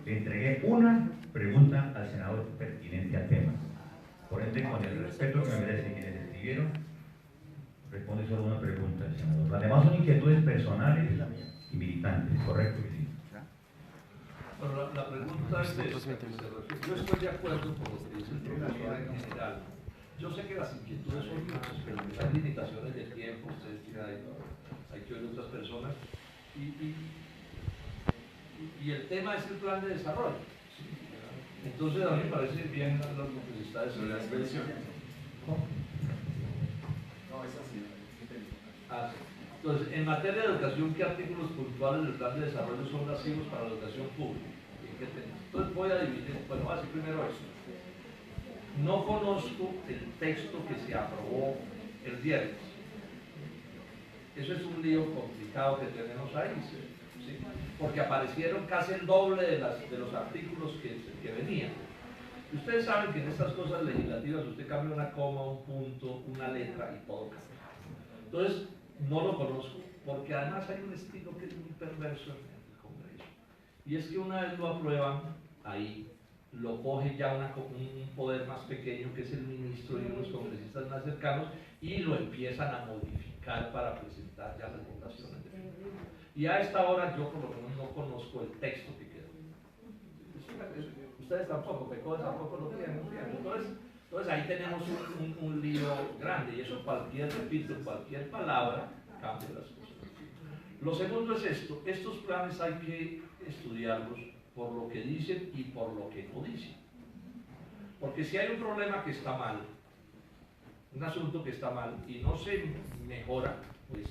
Le entregué una pregunta al senador pertinente al tema. Por ende, con el respeto que me merece quienes escribieron, responde solo una pregunta al senador. Las demás son inquietudes personales y militantes, ¿correcto que sí? Bueno, la pregunta es yo estoy de acuerdo con lo que dice el profesor en general. Yo sé que las inquietudes son muchas, pero hay limitaciones de tiempo, ustedes tienen hay que oír otras personas, y el tema es el plan de desarrollo. Entonces a mí me parece bien lo que se está diciendo. No, es así. Entonces, en materia de educación, ¿qué artículos puntuales del plan de desarrollo son lascivos para la educación pública? Entonces voy a dividir, bueno, voy a decir primero esto. No conozco el texto que se aprobó el viernes. Eso es un lío complicado que tenemos ahí, ¿sí? Porque aparecieron casi el doble de los artículos que venían. Y ustedes saben que en estas cosas legislativas usted cambia una coma, un punto, una letra y todo cambia. Entonces, no lo conozco, porque además hay un estilo que es muy perverso en el Congreso. Y es que una vez lo aprueban, ahí lo coge ya un poder más pequeño, que es el ministro y unos congresistas más cercanos, y lo empiezan a modificar para presentar ya las votaciones definitivas. Y a esta hora yo por lo menos no conozco el texto que quedó. Ustedes tampoco, PECODE tampoco lo tienen. Entonces ahí tenemos un lío grande, y eso repito, cualquier palabra cambia las cosas. Lo segundo es esto: estos planes hay que estudiarlos por lo que dicen y por lo que no dicen. Porque si hay un problema que está mal, un asunto que está mal y no se mejora, pues,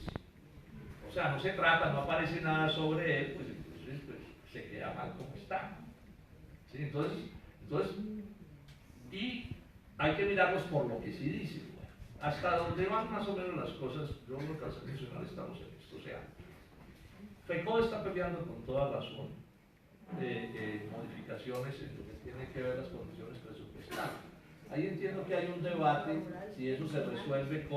o sea, no se trata, no aparece nada sobre él, pues entonces se queda mal como está. ¿Sí? Entonces, y hay que mirarlos por lo que sí dicen. Bueno, hasta donde van más o menos las cosas, yo creo que al Servicio Nacional estamos en esto. O sea, FECODE está peleando con toda razón modificaciones en lo que tiene que ver las condiciones presupuestarias. Ahí entiendo que hay un debate si eso se resuelve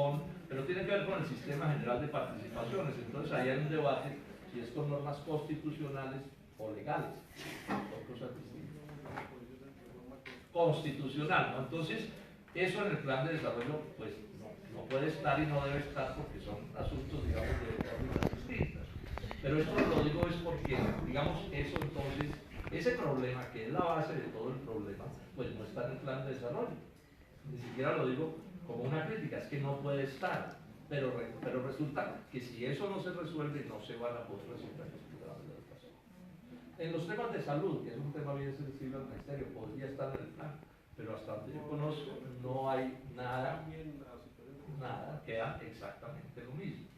pero tiene que ver con el sistema general de participaciones. Entonces ahí hay un debate si es con normas constitucionales o legales, son cosas distintas. Constitucional, ¿no? Entonces, eso en el plan de desarrollo, pues no puede estar y no debe estar, porque son asuntos, digamos, de órbitas distintas. Pero esto lo digo es porque, digamos, eso entonces, ese problema que es la base de todo el problema, pues no está en el plan de desarrollo. Ni siquiera lo digo como una crítica, es que no puede estar. Pero resulta que si eso no se resuelve, no se van a poder resolver los programas de educación. En los temas de salud, que es un tema bien sensible al ministerio, podría estar en el plan, pero hasta donde yo conozco no hay nada, queda exactamente lo mismo.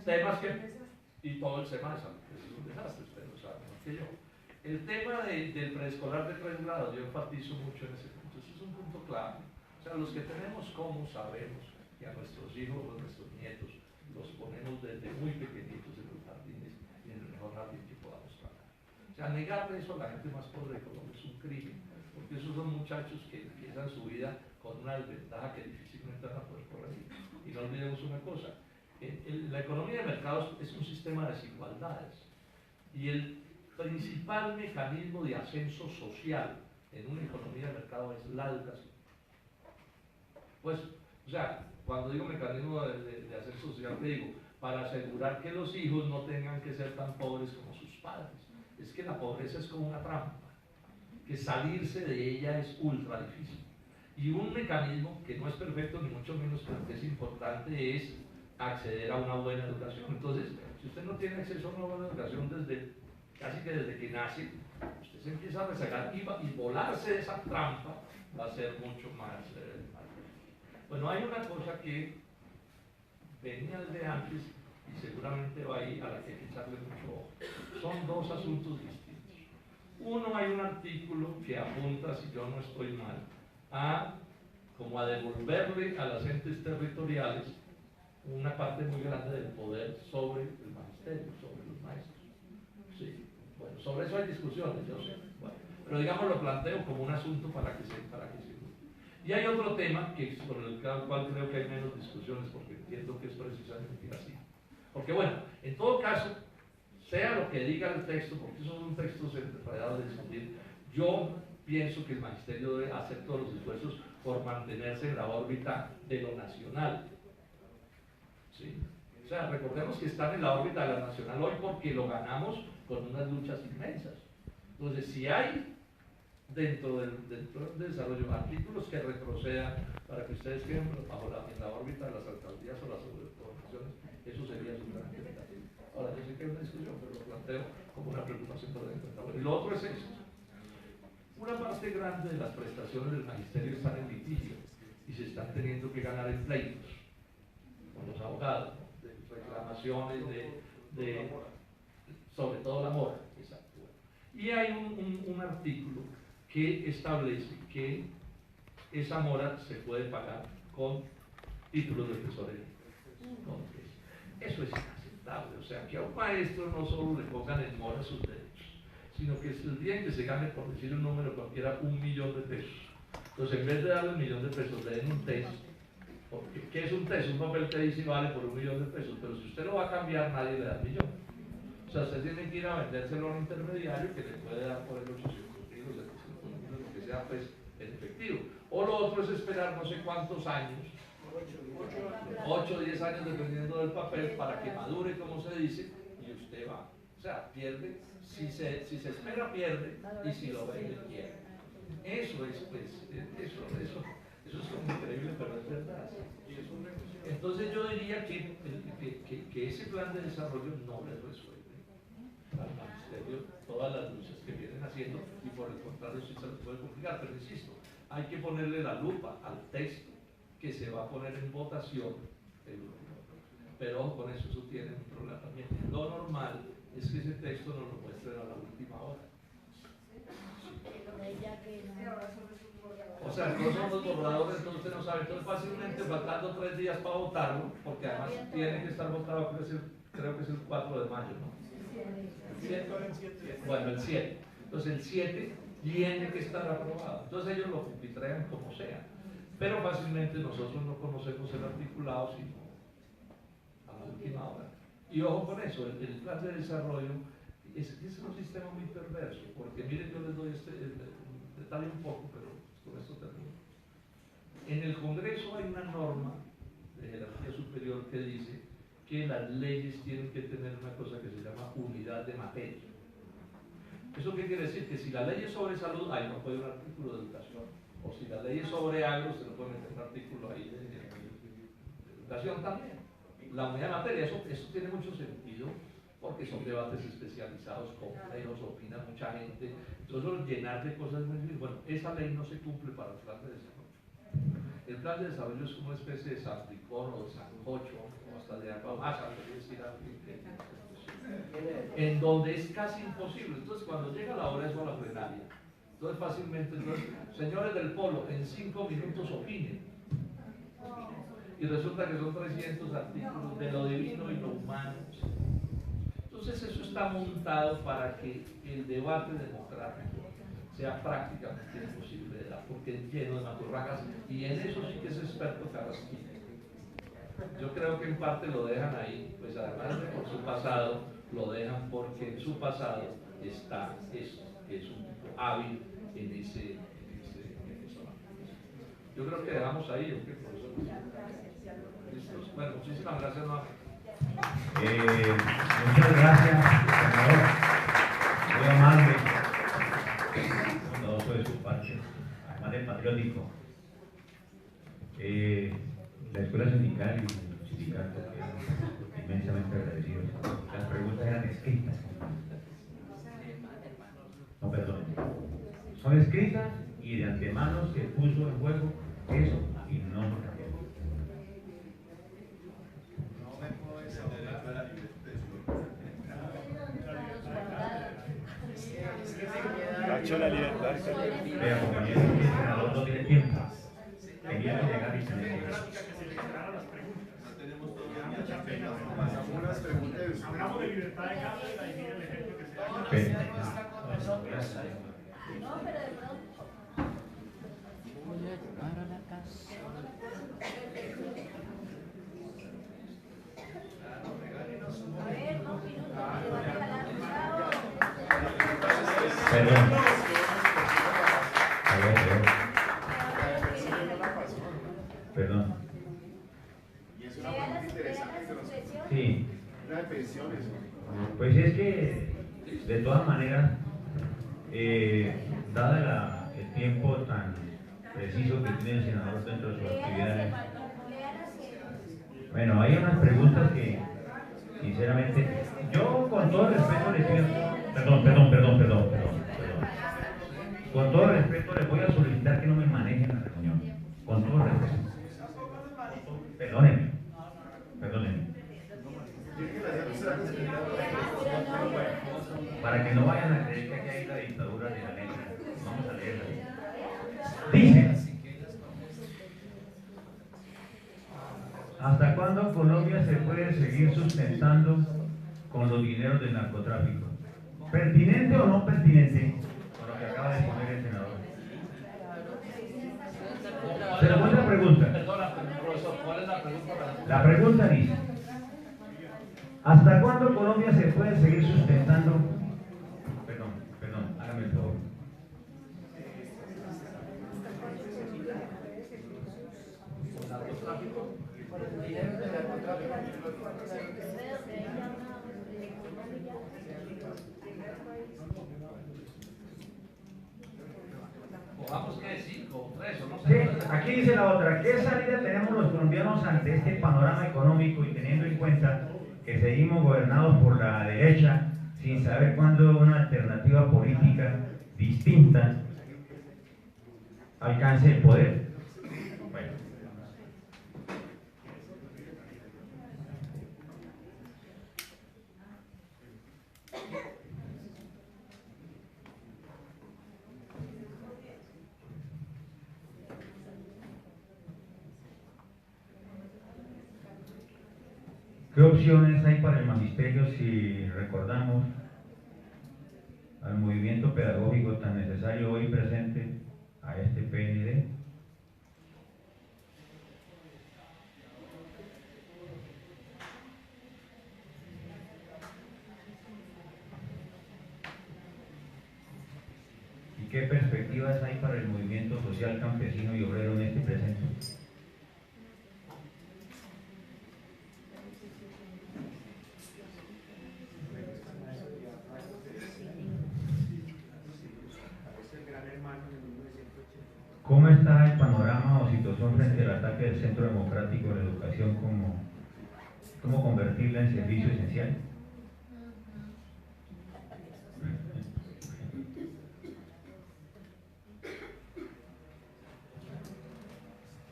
Temas y todo el tema de salud, que es un desastre, ustedes lo saben más que yo. El tema del preescolar de 3 grados, yo enfatizo mucho en ese punto, eso es un punto clave. O sea, los que tenemos como sabemos que a nuestros hijos o a nuestros nietos los ponemos desde muy pequeñitos en los jardines y en el mejor jardín que podamos pagar. O sea, negarle eso a la gente más pobre de Colombia es un crimen, porque esos son muchachos que empiezan su vida con una desventaja que difícilmente van a poder corregir. Y no olvidemos una cosa: la economía de mercados es un sistema de desigualdades, y el principal mecanismo de ascenso social en una economía de mercado es la educación. Pues, o sea, cuando digo mecanismo de ascenso social, te digo, para asegurar que los hijos no tengan que ser tan pobres como sus padres. Es que la pobreza es como una trampa, que salirse de ella es ultra difícil. Y un mecanismo que no es perfecto, ni mucho menos, pero que es importante, es acceder a una buena educación. Entonces, si usted no tiene acceso a una buena educación casi que desde que nace, usted se empieza a rezagar y volarse de esa trampa va a ser mucho más bueno, hay una cosa que venía desde antes y seguramente va ahí, a la que hay que echarle mucho ojo. Son dos asuntos distintos. Uno, hay un artículo que apunta, si yo no estoy mal, como a devolverle a las entes territoriales una parte muy grande del poder sobre el magisterio, sobre los maestros. Sí, bueno, sobre eso hay discusiones, yo sé. Bueno, pero digamos lo planteo como un asunto para que se Y hay otro tema sobre el cual creo que hay menos discusiones, porque entiendo que es precisamente así. Porque bueno, en todo caso, sea lo que diga el texto, porque esos son textos enredados de discutir, yo pienso que el magisterio debe hacer todos los esfuerzos por mantenerse en la órbita de lo nacional. ¿Sí? O sea, recordemos que están en la órbita de la nacional hoy porque lo ganamos con unas luchas inmensas. Entonces, si hay dentro del desarrollo artículos que retrocedan para que ustedes queden en la órbita de las alcaldías o las gobernaciones, eso sería su gran tentativa. Ahora, yo sé que es una discusión, pero lo planteo como una preocupación para tener en cuenta. Bueno, y lo otro es esto. Una parte grande de las prestaciones del magisterio están en litigio y se están teniendo que ganar en pleitos con los abogados, ¿no? De reclamaciones, sobre todo la mora. Exacto. Y hay un artículo que establece que esa mora se puede pagar con títulos de tesorería. Entonces, eso es inaceptable. O sea, que a un maestro no solo le pongan en mora sus derechos, sino que el día en que se gane, por decir un número cualquiera, 1 millón de pesos. Entonces, en vez de darle 1 millón de pesos, le den un test. Porque, ¿qué es un test? Un papel que dice vale por 1 millón de pesos, pero si usted lo va a cambiar, nadie le da 1 millón. O sea, usted tiene que ir a vendérselo a un intermediario que le puede dar por el 800.000 o 700.000, lo que sea, pues, en efectivo. O lo otro es esperar no sé cuántos años, 8 o 10 años dependiendo del papel, para que madure, como se dice, y usted va. O sea, pierde, si se espera, pierde, y si lo vende, pierde. Eso es, pues, eso es como increíble, pero es verdad. Entonces yo diría que ese plan de desarrollo no le resuelve al magisterio todas las luchas que vienen haciendo, y por el contrario sí se les puede complicar, pero insisto, hay que ponerle la lupa al texto que se va a poner en votación, pero con eso tiene un problema también. Lo normal es que ese texto nos lo muestren a la última hora. O sea, no son los borradores, entonces usted no sabe. Entonces fácilmente faltando 3 días para votarlo, porque además tiene que estar votado, creo que es el 4 de mayo, ¿no? ¿El 7? Bueno, el 7. Entonces el 7 tiene que estar aprobado. Entonces ellos lo pupitrean como sea. Pero fácilmente nosotros no conocemos el articulado sino a la última hora. Y ojo con eso, el plan de desarrollo es un sistema muy perverso, porque miren, yo les doy detalle un poco, pero con esto termino. En el Congreso hay una norma de jerarquía superior que dice que las leyes tienen que tener una cosa que se llama unidad de materia. ¿Eso qué quiere decir? Que si la ley es sobre salud, ahí no puede un artículo de educación. O si la ley es sobre agro, se no puede meter un artículo ahí de educación también. La unidad de materia, eso tiene mucho sentido, porque son debates especializados, complejos, opina mucha gente. Entonces, llenar de cosas muy difíciles. Bueno, esa ley no se cumple para el plan de desarrollo. El plan de desarrollo es como una especie de salpicón o de sancocho, o hasta de agua más, en donde es casi imposible. Entonces, cuando llega la hora, eso a la plenaria. Entonces, fácilmente, señores del Polo, en 5 minutos opinen. Y resulta que son 300 artículos de lo divino y lo humano. Entonces, eso está montado para que el debate democrático sea prácticamente imposible de dar, porque es lleno de maturragas, y en eso sí que es experto Carrasquilla. Yo creo que en parte lo dejan ahí, pues además de por su pasado, lo dejan porque en su pasado está eso, que es un tipo hábil en eso. Yo creo que dejamos ahí, ¿o qué, profesor? ¿Listos? Bueno, muchísimas gracias nuevamente. Muchas gracias, senador. Muy amable. Todo de su parte, además de patriótico. La escuela sindical y el sindicato quedan inmensamente agradecidos. Las preguntas eran escritas. No, perdón. Son escritas y de antemano se puso en juego eso y no lo cambió. La libertad. Vea, compañero, el senador no tiene tiempo. Tenía que llegar y se le llegó. Pasamos unas preguntas. Hablamos de libertad de cátedra y mira el ejemplo que se da. No, pero de pronto. A ver, 2 minutos. Perdón. Perdón. Y es una pregunta interesante que nos Sí. una de pensiones. Pues es que, de todas maneras, dada el tiempo tan preciso que tiene el senador dentro de sus actividades, bueno, hay unas preguntas que, sinceramente, yo con todo respeto le pido, perdón. Con todo respeto les voy a solicitar que no me manejen la reunión. Con todo respeto. Perdónenme. Para que no vayan a creer que aquí hay la dictadura de la ley. Vamos a leerla. Dice: ¿hasta cuándo Colombia se puede seguir sustentando con los dineros del narcotráfico? ¿Pertinente o no pertinente con lo que acaba de poner el senador? Segunda pregunta. Perdona, profesor, ¿cuál es la pregunta? La pregunta dice: ¿hasta cuándo Colombia se puede seguir sustentando? Perdón, hágame el favor. Pongamos que 5 o 3 o no Sí, sé. aquí dice la otra: ¿qué salida tenemos los colombianos ante este panorama económico y teniendo en cuenta que seguimos gobernados por la derecha sin saber cuándo una alternativa política distinta alcance el poder? Bueno. ¿Qué opciones hay para el magisterio si recordamos al movimiento pedagógico tan necesario hoy presente a este PND? ¿Y qué perspectivas hay para el movimiento social campesino y obrero en este presente? ¿Cómo está el panorama o situación frente al ataque del Centro Democrático de la Educación? ¿Cómo convertirla en servicio esencial?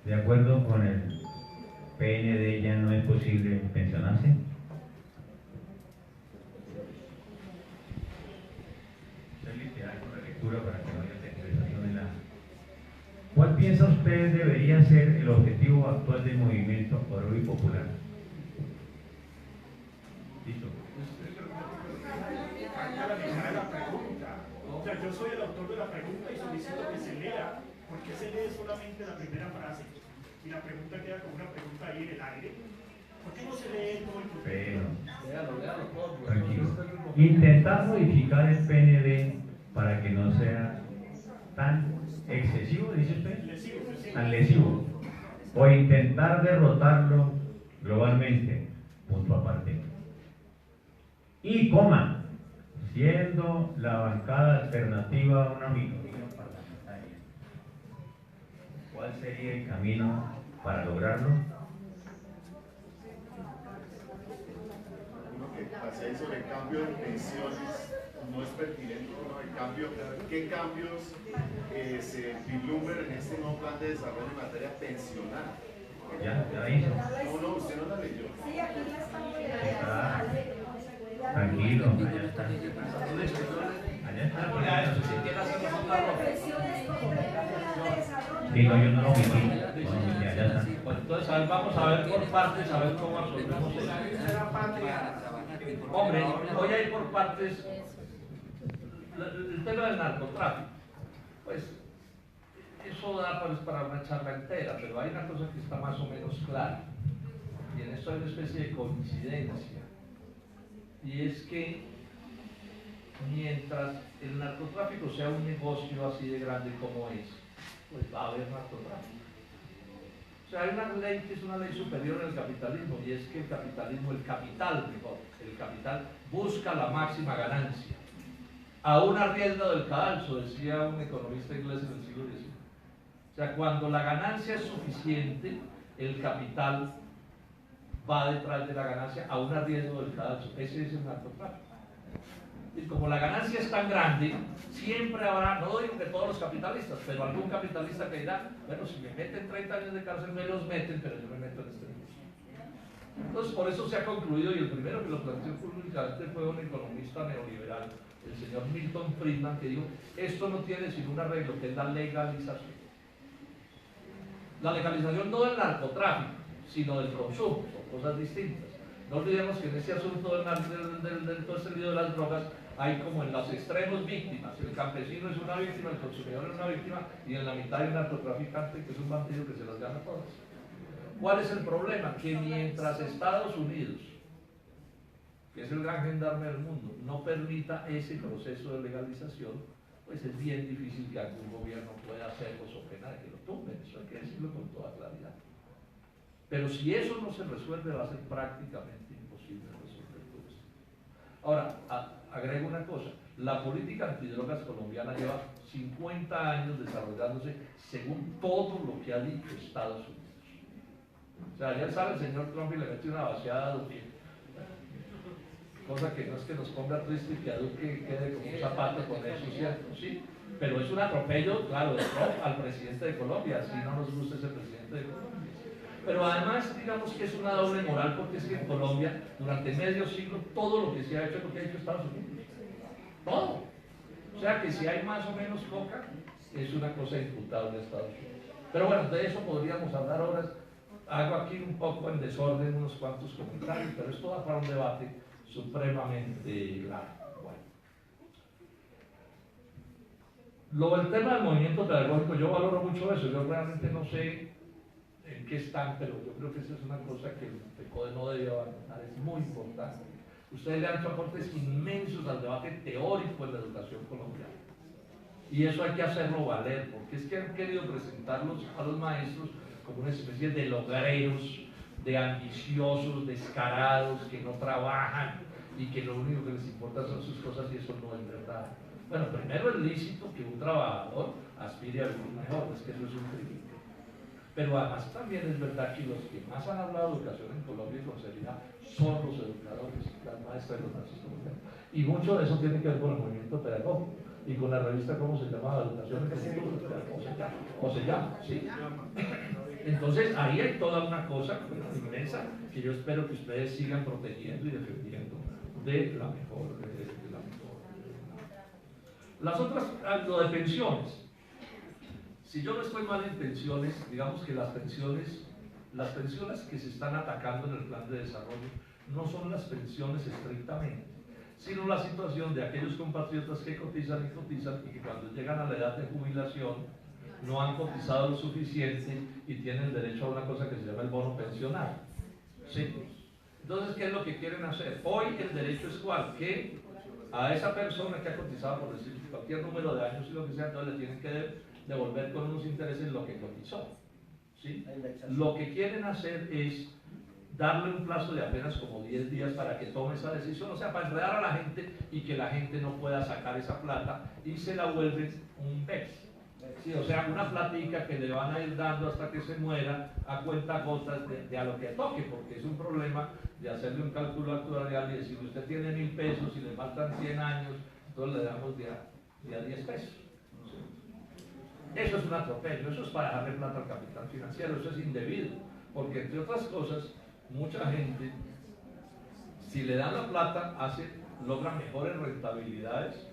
De acuerdo con el PND, ya no es posible pensionarse. Soy literal con la lectura para que no haya tergiversación en la... ¿Cuál piensa usted debería ser el objetivo actual del movimiento obrero y popular? ¿Listo? La pregunta. O sea, yo soy el autor de la pregunta y solicito que se lea, porque se lee solamente la primera frase y la pregunta queda como una pregunta ahí en el aire. ¿Por qué no se lee todo el contenido? Léalo, Tranquilo. Intentar modificar el PND para que no sea tan excesivo, dice usted, Lesivo. tan lesivo, o intentar derrotarlo globalmente, punto aparte. Y coma, siendo la bancada alternativa una minoría parlamentaria, ¿cuál sería el camino para lograrlo? Uno que pasé sobre el cambio de pensiones no es pertinente, ¿no? El cambio, ¿qué cambios se vislumbran en este nuevo plan de desarrollo en materia pensional? Ya hizo. No, usted no la leyó. Sí, aquí ya estamos. Está. Tranquilo, allá está. Allá está. Sí, no, yo no lo omití. Allá está. Pues entonces, a ver, vamos a ver por partes, a ver cómo absorbemos eso. Hombre, voy a ir por partes. El tema del narcotráfico, pues eso da para una charla entera, pero hay una cosa que está más o menos clara, y en esto hay una especie de coincidencia, y es que mientras el narcotráfico sea un negocio así de grande como es, pues va a haber narcotráfico. O sea, hay una ley que es una ley superior al capitalismo, y es que el capitalismo, el capital busca la máxima ganancia, aún a riesgo del cadalso, decía un economista inglés en el siglo XIX. O sea, cuando la ganancia es suficiente, el capital va detrás de la ganancia, aún a riesgo del cadalso. Ese es el narcotráfico. Y como la ganancia es tan grande, siempre habrá, no digo que todos los capitalistas, pero algún capitalista que dirá, bueno, si me meten 30 años de cárcel, me los meten, pero yo me meto en este negocio. Entonces, por eso se ha concluido, y el primero que lo planteó públicamente fue un economista neoliberal, el señor Milton Friedman, que dijo, esto no tiene sino un arreglo, que es la legalización. La legalización no del narcotráfico, sino del consumo, son cosas distintas. No olvidemos que en ese asunto del todo este lío de las drogas hay como en los extremos víctimas. El campesino es una víctima, el consumidor es una víctima, y en la mitad hay un narcotraficante que es un bandido que se las gana todas. ¿Cuál es el problema? Que mientras Estados Unidos, que es el gran gendarme del mundo, no permita ese proceso de legalización, pues es bien difícil que algún gobierno pueda hacerlo so pena de que lo tumben. Eso hay que decirlo con toda claridad. Pero si eso no se resuelve, va a ser prácticamente imposible resolver todo esto. Ahora, agrego una cosa, la política antidrogas colombiana lleva 50 años desarrollándose según todo lo que ha dicho Estados Unidos. O sea, ayer sale el señor Trump y le mete una vaciada a Duque, cosa que no es que nos ponga triste y que a Duque quede como un zapato con eso, ¿cierto? Sí, pero es un atropello, claro, de Trump al presidente de Colombia, si no nos gusta ese presidente de Colombia. Pero además, digamos que es una doble moral, porque es que en Colombia, durante medio siglo, todo lo que se ha hecho es lo que ha hecho Estados Unidos. Todo. O sea que si hay más o menos coca, es una cosa imputable a Estados Unidos. Pero bueno, de eso podríamos hablar horas. Hago aquí un poco en desorden unos cuantos comentarios, pero esto da para un debate supremamente largo. Bueno. El tema del movimiento pedagógico, yo valoro mucho eso. Yo realmente no sé en qué están, pero yo creo que esa es una cosa que el PECODE no debe abandonar, es muy importante. Ustedes le han hecho aportes inmensos al debate teórico en la educación colombiana, y eso hay que hacerlo valer, porque es que han querido presentarlos a los maestros como una especie de logreros, de ambiciosos, descarados, que no trabajan y que lo único que les importa son sus cosas, y eso no es verdad. Bueno, primero es lícito que un trabajador aspire a vivir mejor, es que eso es un crimen. Pero además también es verdad que los que más han hablado de educación en Colombia y con seriedad son los educadores, las maestras y los maestros colombianos. Y mucho de eso tiene que ver con el movimiento pedagógico y con la revista, ¿cómo se llama? Educación en el futuro, o se llama, ¿sí? Entonces ahí hay toda una cosa inmensa que yo espero que ustedes sigan protegiendo y defendiendo de la mejor. Las otras, lo de pensiones. Si yo no estoy mal en pensiones, digamos que las pensiones que se están atacando en el plan de desarrollo no son las pensiones estrictamente, sino la situación de aquellos compatriotas que cotizan y que cuando llegan a la edad de jubilación no han cotizado lo suficiente y tienen derecho a una cosa que se llama el bono pensional. ¿Sí? Entonces, ¿qué es lo que quieren hacer? Hoy el derecho es cuál, que a esa persona que ha cotizado, por decir cualquier número de años y lo que sea, entonces le tienen que devolver con unos intereses lo que cotizó. ¿Sí? Lo que quieren hacer es darle un plazo de apenas como 10 días para que tome esa decisión, o sea, para enredar a la gente y que la gente no pueda sacar esa plata y se la vuelven un PES. Sí, o sea, una platica que le van a ir dando hasta que se muera a cuentagotas de a lo que toque, porque es un problema de hacerle un cálculo actuarial y decir, usted tiene 1000 pesos y le faltan 100 años, entonces le damos de a 10 pesos. Eso es un atropello, eso es para darle plata al capital financiero, eso es indebido, porque entre otras cosas, mucha gente, si le dan la plata, logra mejores rentabilidades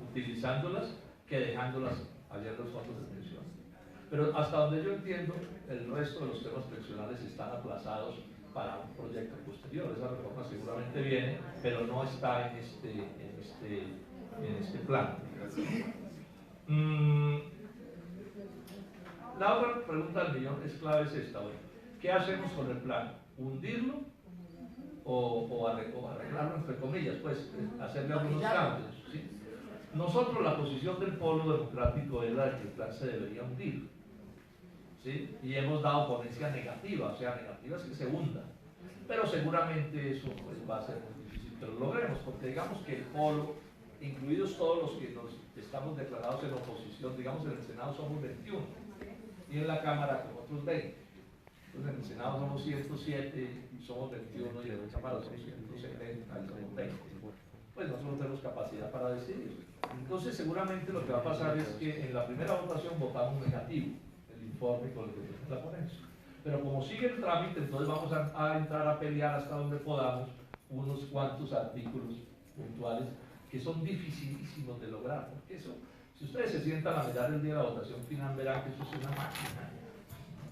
utilizándolas que dejándolas allá en los fondos de pensión. Pero hasta donde yo entiendo, el resto de los temas pensionales están aplazados para un proyecto posterior. Esa reforma seguramente viene, pero no está en este plan. La otra pregunta del millón es clave, es esta. ¿Qué hacemos con el plan? ¿Hundirlo o arreglarlo, entre comillas, pues hacerle algunos cambios? Nosotros, la posición del Polo Democrático es la de que el plan se debería hundir, ¿sí? Y hemos dado ponencia negativa, o sea, negativa es que se hunda, pero seguramente eso pues, va a ser muy difícil que lo logremos, porque digamos que el Polo, incluidos todos los que nos estamos declarados en oposición, digamos en el Senado somos 21 y en la Cámara como otros 20. Entonces en el Senado somos 107 y somos 21 y en la Cámara somos 170 y somos 20. Pues nosotros tenemos capacidad para decidir. Entonces seguramente lo que va a pasar es que en la primera votación votamos negativo el informe con el que tenemos la ponencia. Pero como sigue el trámite, entonces vamos a entrar a pelear hasta donde podamos unos cuantos artículos puntuales que son dificilísimos de lograr, porque eso, si ustedes se sientan a mirar el día de la votación final, verán que eso es una máquina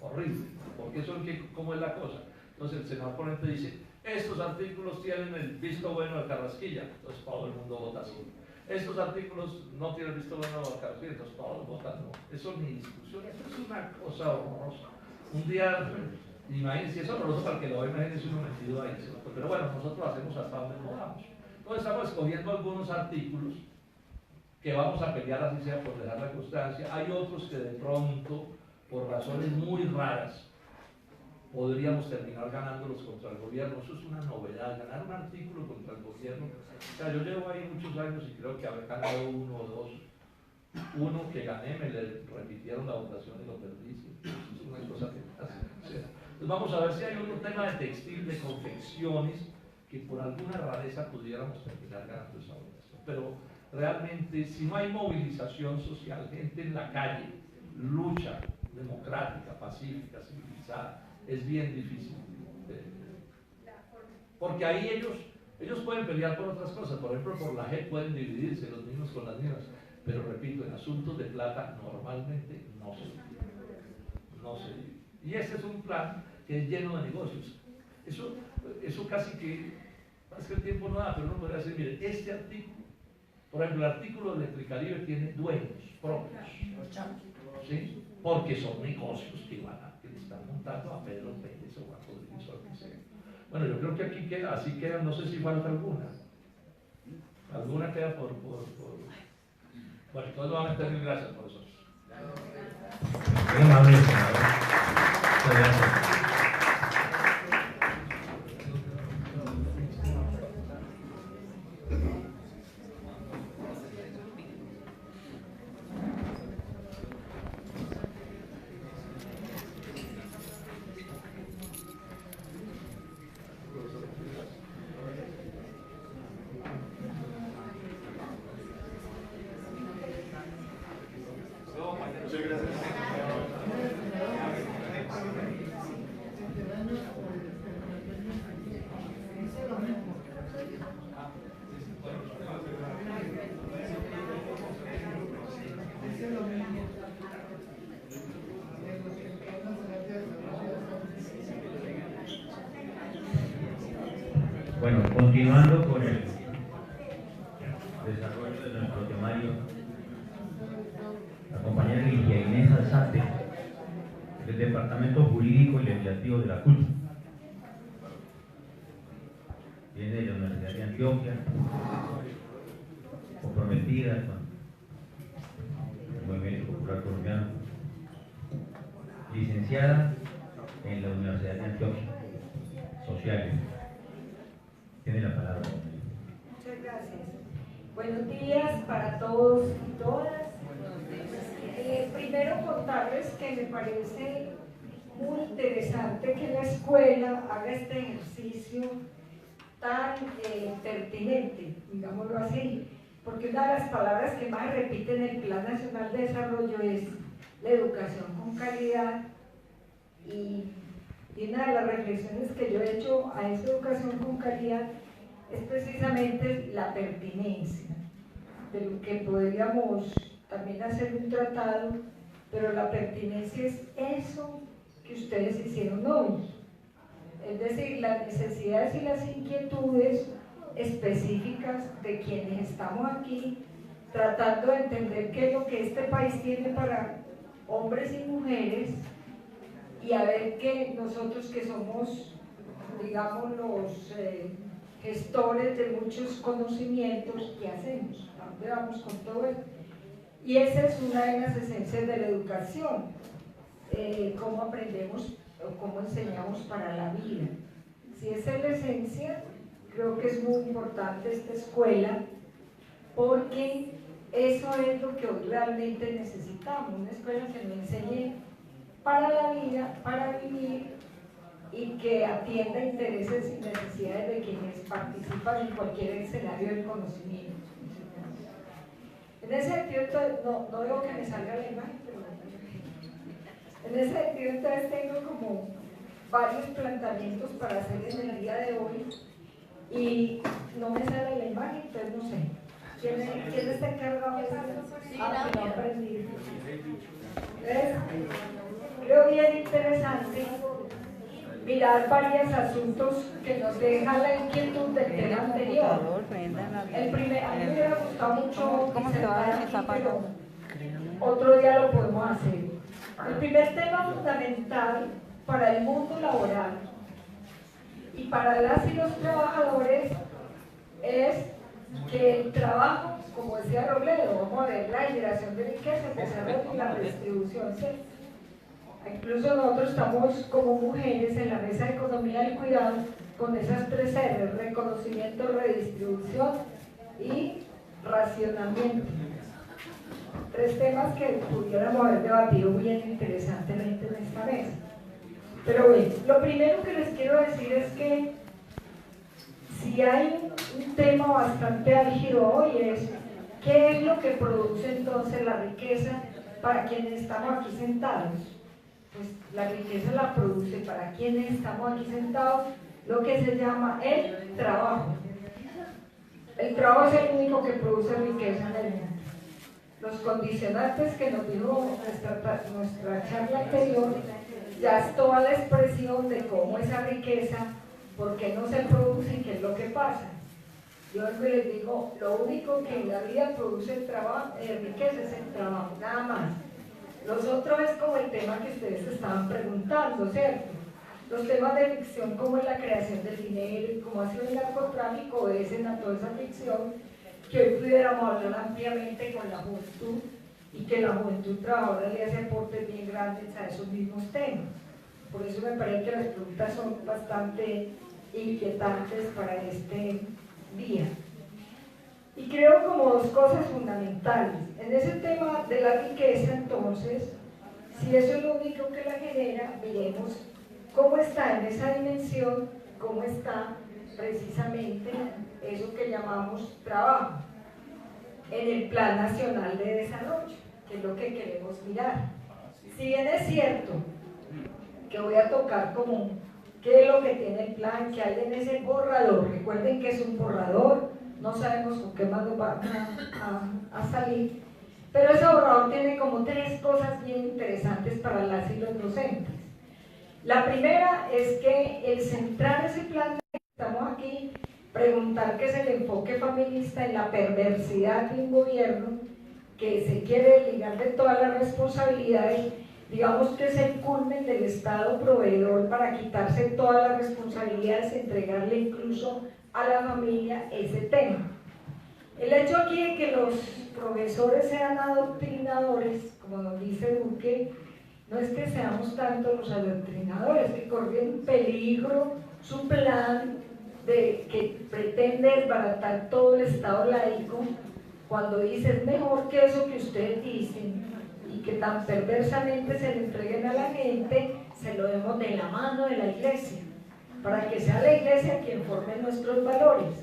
horrible, porque eso es que, ¿cómo es la cosa? Entonces el senador ponente dice, estos artículos tienen el visto bueno de Carrasquilla, entonces todo el mundo vota así. Estos artículos no tienen el visto bueno de Carrasquilla, entonces todos votan no. Eso ni discusión, eso es una cosa horrorosa. Un día, imagínense, es horroroso para el que lo ve, imagínense uno metido ahí, pero bueno, nosotros lo hacemos hasta donde podamos. Entonces estamos escogiendo algunos artículos que vamos a pelear, así sea por dejar la constancia. Hay otros que de pronto, por razones muy raras, podríamos terminar ganándolos contra el gobierno. Eso es una novedad, ganar un artículo contra el gobierno. O sea, yo llevo ahí muchos años y creo que haber ganado uno o dos. Uno que gané, me le repitieron la votación y lo perdí. ¿Sí? Es una cosa que hace. Entonces vamos a ver si hay un tema de textil, de confecciones, que por alguna rareza pudiéramos terminar ganando esa votación. Pero realmente, si no hay movilización social, gente en la calle, lucha democrática, pacífica, civilizada, es bien difícil. Porque ahí ellos pueden pelear por otras cosas, por ejemplo, por la JEP pueden dividirse los mismos con las mismas, pero repito, en asuntos de plata normalmente no se divide. No se divide. Y este es un plan que es lleno de negocios. Eso casi que, es que el tiempo no da, pero uno podría decir, mire, este artículo, por ejemplo, el artículo de Electricaribe tiene dueños propios, ¿sí? Porque son negocios que le están montando a Pedro Pérez o a Rodríguez o a quien sea. Bueno, yo creo que aquí queda, así queda, no sé si falta alguna. Alguna queda por... Bueno, entonces nuevamente mil gracias por eso. Muy amable, senador. Muchas gracias. Muchas gracias. Bueno, continuando con el desarrollo de nuestro temario, la compañera Ligia Inés Alzate, del Departamento Jurídico y Legislativo de la CUT, viene de la Universidad de Antioquia, comprometida con el Movimiento Popular Colombiano, licenciada en la Universidad de Antioquia, sociales. Tiene la palabra. Muchas gracias. Buenos días para todos y todas. Primero contarles que me parece muy interesante que la escuela haga este ejercicio tan pertinente, digámoslo así, porque una de las palabras que más repite en el Plan Nacional de Desarrollo es la educación con calidad, y una de las reflexiones que yo he hecho a esa educación con calidad es precisamente la pertinencia, de lo que podríamos también hacer un tratado, pero la pertinencia es eso que ustedes hicieron hoy, es decir, las necesidades y las inquietudes específicas de quienes estamos aquí, tratando de entender qué es lo que este país tiene para hombres y mujeres, y a ver que nosotros que somos, digamos, los gestores de muchos conocimientos. ¿Qué hacemos? ¿A dónde vamos con todo esto? Y esa es una de las esencias de la educación, cómo aprendemos o cómo enseñamos para la vida. Si esa es la esencia, creo que es muy importante esta escuela, porque eso es lo que hoy realmente necesitamos, una escuela que nos enseñe para la vida, para vivir, y que atienda intereses y necesidades de quienes participan en cualquier escenario del conocimiento. En ese sentido, no digo que me salga la imagen, pero en ese sentido entonces tengo como varios planteamientos para hacer en el día de hoy, y no me sale la imagen, entonces no sé. ¿Quién está encargado de eso? Que no aprendí. Creo bien interesante mirar varios asuntos que nos deja la inquietud del tema anterior. A mí me hubiera gustado mucho pero otro día lo podemos hacer. El primer tema fundamental para el mundo laboral y para las y los trabajadores es que el trabajo, como decía Robledo, vamos a ver la generación de riqueza, el desarrollo y la redistribución, ¿sí? Incluso nosotros estamos como mujeres en la mesa de economía del cuidado con esas 3 R: reconocimiento, redistribución y racionamiento. 3 temas que pudiéramos haber debatido bien interesantemente en esta mesa. Pero bueno, lo primero que les quiero decir es que si hay un tema bastante álgido hoy es ¿qué es lo que produce entonces la riqueza para quienes estamos aquí sentados? Pues la riqueza la produce para quienes estamos aquí sentados lo que se llama el trabajo. El trabajo es el único que produce riqueza en el mundo. Los condicionantes que nos dijo nuestra charla anterior ya es toda la expresión de cómo esa riqueza, por qué no se produce y qué es lo que pasa. Yo les digo, lo único que en la vida produce riqueza es el trabajo, nada más. Los otros es como el tema que ustedes estaban preguntando, ¿cierto? Los temas de ficción como la creación del dinero y cómo ha sido el narcotráfico obedecen a toda esa ficción que hoy pudiéramos hablar ampliamente con la juventud y que la juventud trabajadora le hace aportes bien grandes a esos mismos temas. Por eso me parece que las preguntas son bastante inquietantes para este día. Y creo como 2 cosas fundamentales. En ese tema de la riqueza, entonces, si eso es lo único que la genera, miremos cómo está en esa dimensión, cómo está precisamente eso que llamamos trabajo en el Plan Nacional de Desarrollo, que es lo que queremos mirar. Si bien es cierto que voy a tocar como qué es lo que tiene el plan, que hay en ese borrador, recuerden que es un borrador, no sabemos con qué más nos va a salir, pero ese borrador tiene como 3 cosas bien interesantes para las y los docentes. La primera es que el centrar ese plan, estamos aquí, preguntar qué es el enfoque feminista en la perversidad de un gobierno que se quiere desligar de todas las responsabilidades, digamos que es el culmen del Estado proveedor para quitarse todas las responsabilidades, entregarle incluso a la familia ese tema. El hecho aquí de que los profesores sean adoctrinadores, como nos dice Duque, no es que seamos tanto los adoctrinadores, que corren peligro su plan de que pretende desbaratar todo el Estado laico, cuando dice es mejor que eso que ustedes dicen y que tan perversamente se le entreguen a la gente, se lo demos de la mano de la Iglesia, para que sea la Iglesia quien forme nuestros valores.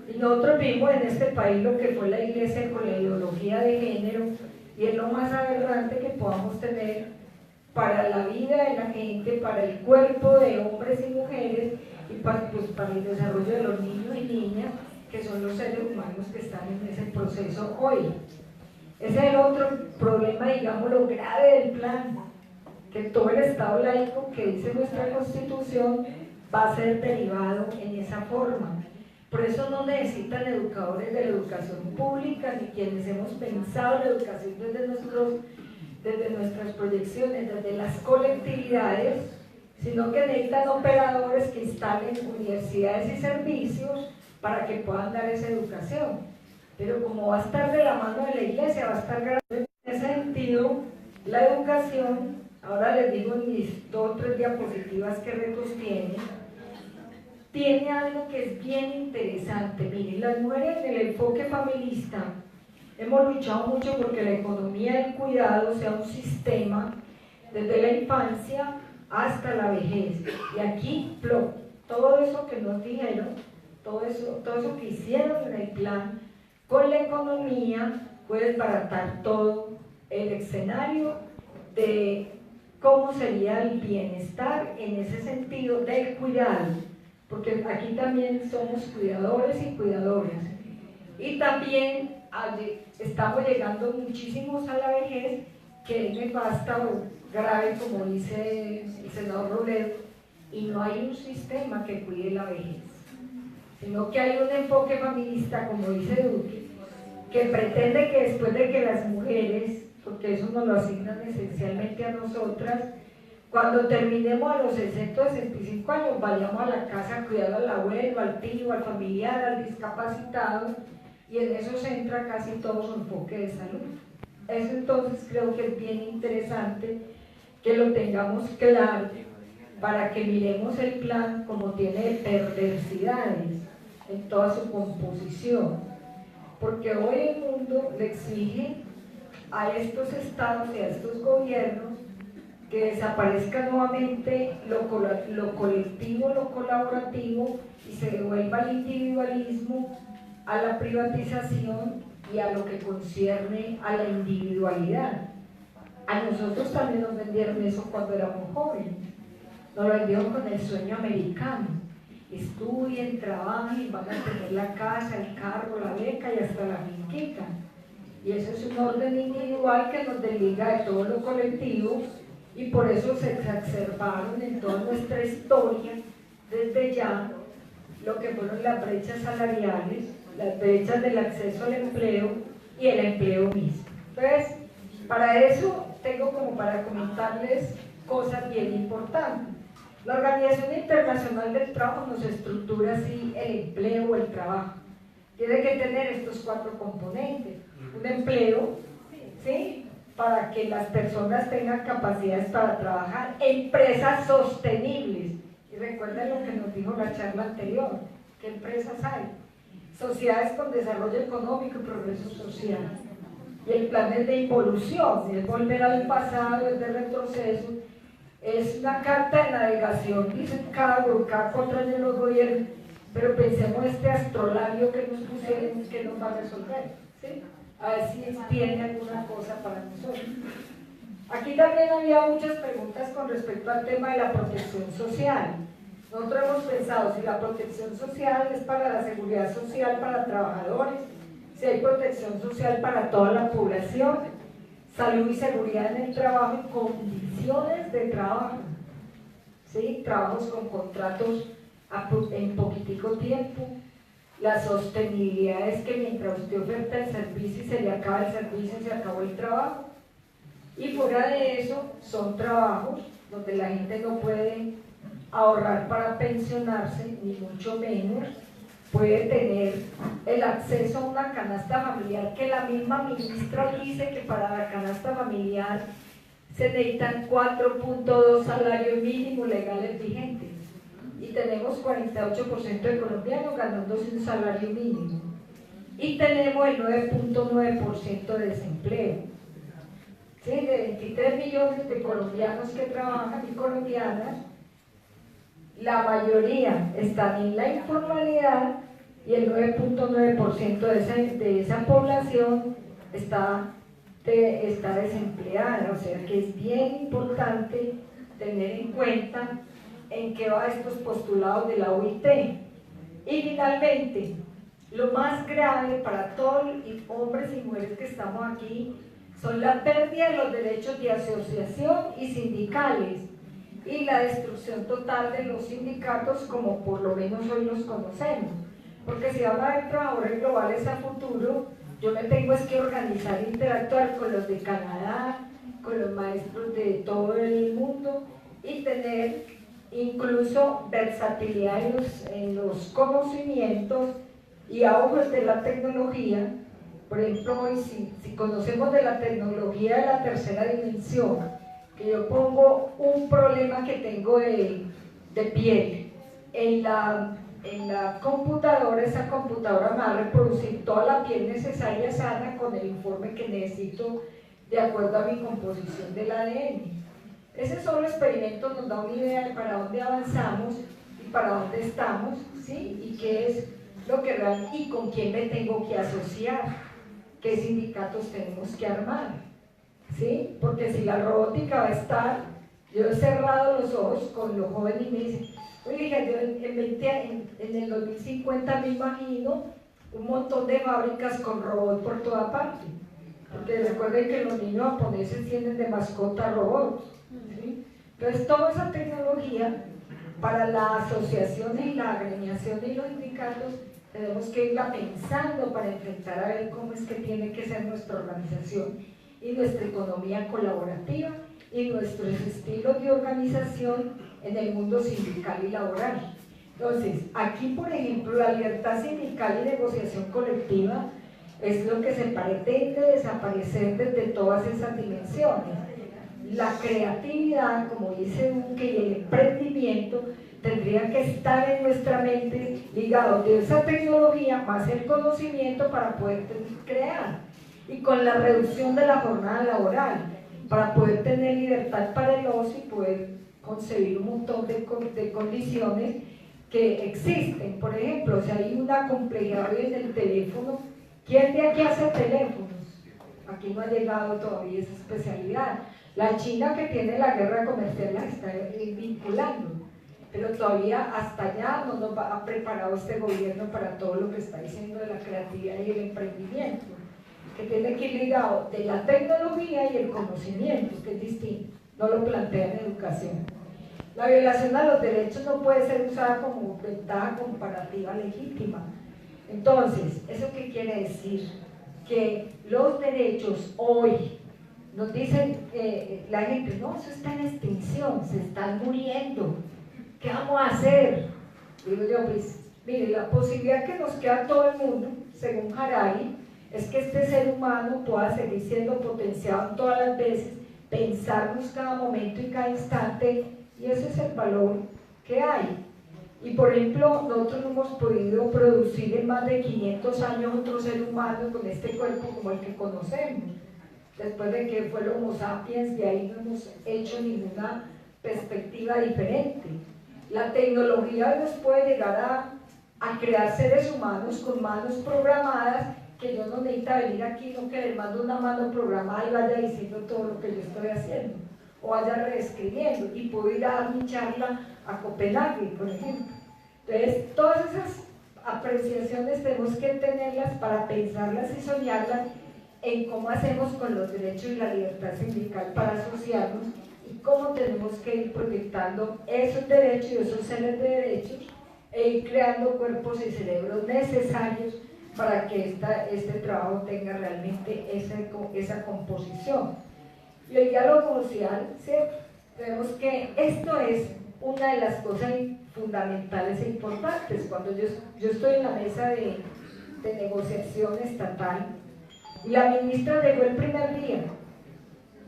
Y nosotros vimos en este país lo que fue la Iglesia con la ideología de género, y es lo más aberrante que podamos tener para la vida de la gente, para el cuerpo de hombres y mujeres, y para el desarrollo de los niños y niñas, que son los seres humanos que están en ese proceso hoy. Ese es el otro problema, digamos, lo grave del plan, que todo el Estado laico que dice nuestra Constitución va a ser derivado en esa forma. Por eso no necesitan educadores de la educación pública, ni quienes hemos pensado la educación desde nuestras proyecciones, desde las colectividades, sino que necesitan operadores que instalen universidades y servicios para que puedan dar esa educación. Pero como va a estar de la mano de la iglesia, va a estar en ese sentido, la educación, ahora les digo en mis 2 o 3 diapositivas qué retos tiene algo que es bien interesante. Miren, las mujeres en el enfoque familista hemos luchado mucho porque la economía del cuidado sea un sistema desde la infancia hasta la vejez. Y aquí, todo eso que nos dijeron, todo eso que hicieron en el plan, con la economía puede desbaratar todo el escenario de cómo sería el bienestar en ese sentido del cuidado, porque aquí también somos cuidadores y cuidadoras. Y también estamos llegando muchísimos a la vejez, que es nefasta o grave, como dice el senador Robledo, y no hay un sistema que cuide la vejez, sino que hay un enfoque feminista, como dice Duque, que pretende que después de que las mujeres, porque eso nos lo asignan esencialmente a nosotras, cuando terminemos a los 60 o 65 años, vayamos a la casa a cuidar al abuelo, al tío, al familiar, al discapacitado, y en eso se entra casi todo su enfoque de salud. Eso entonces creo que es bien interesante que lo tengamos claro para que miremos el plan como tiene perversidades en toda su composición, porque hoy el mundo le exige a estos estados y a estos gobiernos que desaparezca nuevamente lo colectivo, lo colaborativo, y se devuelva al individualismo, a la privatización y a lo que concierne a la individualidad. A nosotros también nos vendieron eso cuando éramos jóvenes, nos lo vendieron con el sueño americano: estudien, trabajen, van a tener la casa, el carro, la beca y hasta la finquita. Y eso es un orden individual que nos desliga de todo lo colectivo, y por eso se exacerbaron en toda nuestra historia desde ya lo que fueron las brechas salariales, las brechas del acceso al empleo y el empleo mismo. Entonces, para eso tengo como para comentarles cosas bien importantes. La Organización Internacional del Trabajo nos estructura así el empleo o el trabajo. Tiene que tener estos 4 componentes: un empleo, ¿sí?, para que las personas tengan capacidades para trabajar; empresas sostenibles, y recuerden lo que nos dijo la charla anterior, ¿qué empresas hay? Sociedades con desarrollo económico y progreso social. Y el plan es de involución, es volver al pasado, es de retroceso, es una carta de navegación, dicen cada 4 años los gobiernos, pero pensemos este astrolabio que nos pusieron, que nos va a resolver, ¿sí? A ver si tiene alguna cosa para nosotros. Aquí también había muchas preguntas con respecto al tema de la protección social. Nosotros hemos pensado si la protección social es para la seguridad social para trabajadores, si hay protección social para toda la población, salud y seguridad en el trabajo y condiciones de trabajo, ¿sí?, trabajos con contratos en poquitico tiempo. La sostenibilidad es que mientras usted oferta el servicio y se le acaba el servicio, se acabó el trabajo. Y fuera de eso, son trabajos donde la gente no puede ahorrar para pensionarse, ni mucho menos puede tener el acceso a una canasta familiar, que la misma ministra dice que para la canasta familiar se necesitan 4.2 salarios mínimos legales vigentes, y tenemos 48% de colombianos ganándose un salario mínimo, y tenemos el 9.9% de desempleo. ¿Sí? De 23 millones de colombianos que trabajan y colombianas, la mayoría están en la informalidad, y el 9.9% de esa población está desempleada. O sea que es bien importante tener en cuenta en qué va estos postulados de la OIT. Y finalmente, lo más grave para todos los hombres y mujeres que estamos aquí son la pérdida de los derechos de asociación y sindicales, y la destrucción total de los sindicatos como por lo menos hoy los conocemos. Porque si vamos a ver trabajadores globales a futuro, yo me tengo es que organizar e interactuar con los de Canadá, con los maestros de todo el mundo, y tener incluso versatilidad en los conocimientos y a ojos de la tecnología. Por ejemplo, hoy si conocemos de la tecnología de la tercera dimensión, que yo pongo un problema que tengo de piel en la computadora, esa computadora me va a reproducir toda la piel necesaria sana con el informe que necesito de acuerdo a mi composición del ADN. Ese solo experimento nos da una idea de para dónde avanzamos y para dónde estamos, ¿sí? Y qué es lo que realmente, y con quién me tengo que asociar, qué sindicatos tenemos que armar, ¿sí? Porque si la robótica va a estar, yo he cerrado los ojos con los jóvenes y me dicen, oiga, yo en el 2050 me imagino un montón de fábricas con robots por toda parte, porque recuerden que los niños japoneses tienen de mascota robots, ¿sí? Entonces toda esa tecnología para la asociación y la agremiación y los sindicatos tenemos que irla pensando para enfrentar a ver cómo es que tiene que ser nuestra organización y nuestra economía colaborativa y nuestros estilos de organización en el mundo sindical y laboral. Entonces, aquí por ejemplo la libertad sindical y negociación colectiva es lo que se pretende desaparecer desde todas esas dimensiones. La creatividad, como dice Duque, y el emprendimiento tendrían que estar en nuestra mente ligados de esa tecnología más el conocimiento para poder crear, y con la reducción de la jornada laboral para poder tener libertad para el ocio y poder concebir un montón de condiciones que existen. Por ejemplo, si hay una complejidad en el teléfono, ¿quién de aquí hace teléfonos? Aquí no ha llegado todavía esa especialidad. La China, que tiene la guerra comercial, la está vinculando, pero todavía hasta allá no nos ha preparado este gobierno para todo lo que está diciendo de la creatividad y el emprendimiento, que tiene que ir ligado de la tecnología y el conocimiento, que es distinto, no lo plantea en educación. La violación a los derechos no puede ser usada como ventaja comparativa legítima. Entonces, ¿eso qué quiere decir? Que los derechos hoy, nos dicen la gente, no, eso está en extinción, se están muriendo, ¿qué vamos a hacer? Digo yo, pues, mire, la posibilidad que nos queda a todo el mundo, según Harari, es que este ser humano pueda seguir siendo potenciado todas las veces, pensarnos cada momento y cada instante, y ese es el valor que hay. Y por ejemplo, nosotros no hemos podido producir en más de 500 años otro ser humano con este cuerpo como el que conocemos. Después de que fue el Homo sapiens, de ahí no hemos hecho ninguna perspectiva diferente. La tecnología nos puede llegar a crear seres humanos con manos programadas, que yo no necesito venir aquí, no que le mando una mano programada y vaya diciendo todo lo que yo estoy haciendo, o vaya reescribiendo, y puedo ir a dar mi charla a Copenhague, por ejemplo. Entonces, todas esas apreciaciones tenemos que tenerlas para pensarlas y soñarlas en cómo hacemos con los derechos y la libertad sindical para asociarnos, y cómo tenemos que ir proyectando esos derechos y esos seres de derechos e ir creando cuerpos y cerebros necesarios para que este trabajo tenga realmente esa composición. Y el diálogo social, ¿cierto? Vemos que esto es una de las cosas fundamentales e importantes. Cuando yo estoy en la mesa de negociación estatal, y la ministra llegó el primer día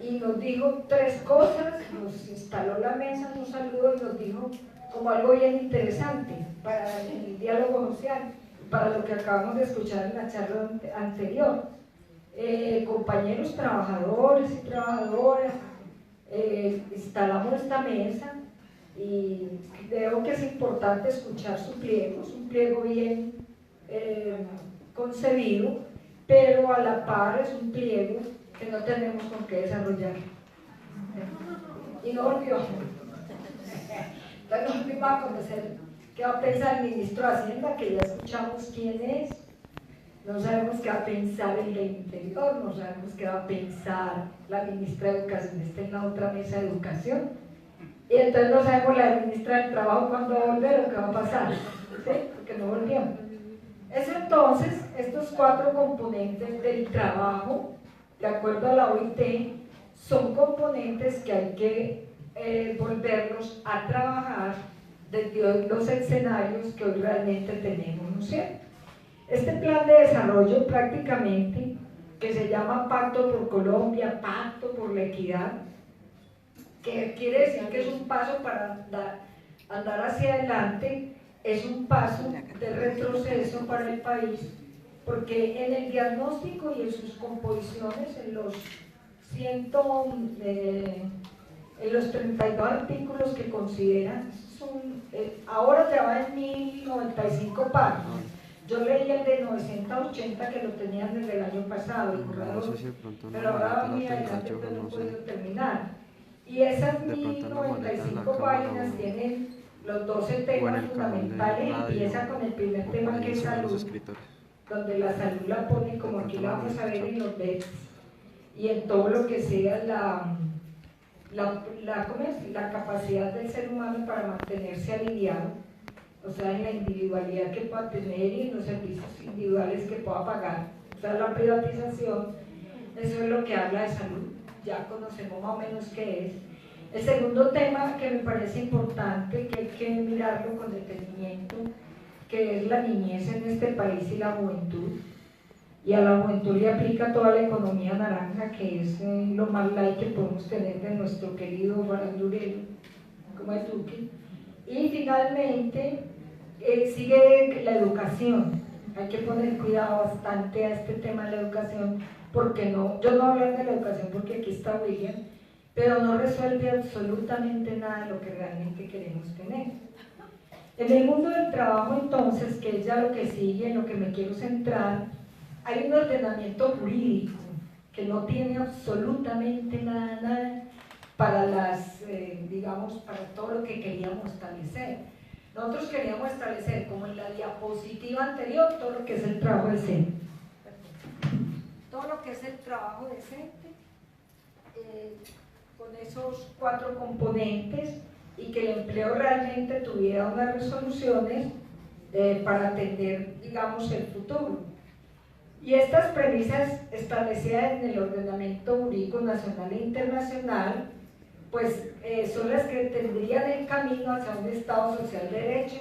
y nos dijo 3 cosas, nos instaló la mesa, nos saludó y nos dijo como algo bien interesante para el diálogo social, para lo que acabamos de escuchar en la charla anterior. Compañeros trabajadores y trabajadoras, instalamos esta mesa y creo que es importante escuchar su pliego, es un pliego bien concebido, pero a la par es un pliego que no tenemos con qué desarrollar. Y no volvió. Entonces no volvimos a conocer qué va a pensar el ministro de Hacienda, que ya escuchamos quién es. No sabemos qué va a pensar el de Interior, no sabemos qué va a pensar la ministra de Educación, está en la otra mesa de Educación. Y entonces no sabemos la ministra del Trabajo cuándo va a volver o qué va a pasar, ¿sí? Porque no volvió. Eso entonces, estos 4 componentes del trabajo, de acuerdo a la OIT, son componentes que hay que volverlos a trabajar desde los escenarios que hoy realmente tenemos, ¿no es cierto? Este plan de desarrollo prácticamente, que se llama Pacto por Colombia, Pacto por la Equidad, que quiere decir que es un paso para andar hacia adelante, es un paso de retroceso para el país, porque en el diagnóstico y en sus composiciones, en los 32 artículos que consideran, ahora ya va en 1095 páginas. Yo leí el de 980 que lo tenían desde el año pasado, pero ahora muy adelante no he podido terminar. Y esas 1095 páginas tienen los 12 temas fundamentales y empieza con el primer tema, que es salud, donde la salud la pone como aquí la vamos a ver en los BEPS, y en todo lo que sea la capacidad del ser humano para mantenerse aliviado, o sea, en la individualidad que pueda tener y en los servicios individuales que pueda pagar, o sea, la privatización. Eso es lo que habla de salud, ya conocemos más o menos qué es. El segundo tema que me parece importante, que hay que mirarlo con detenimiento, que es la niñez en este país y la juventud. Y a la juventud le aplica toda la economía naranja, que es lo más light que podemos tener de nuestro querido farandulero, como es Duque. Y finalmente sigue la educación. Hay que poner cuidado bastante a este tema de la educación, porque yo no hablo de la educación porque aquí está William, pero no resuelve absolutamente nada de lo que realmente queremos tener. En el mundo del trabajo, entonces, que es ya lo que sigue, en lo que me quiero centrar, hay un ordenamiento jurídico que no tiene absolutamente nada para digamos, para todo lo que queríamos establecer. Nosotros queríamos establecer, como en la diapositiva anterior, todo lo que es el trabajo decente. Todo lo que es el trabajo decente, con esos 4 componentes, y que el empleo realmente tuviera unas resoluciones para atender, digamos, el futuro. Y estas premisas establecidas en el ordenamiento jurídico nacional e internacional, pues son las que tendrían el camino hacia un Estado social de derecho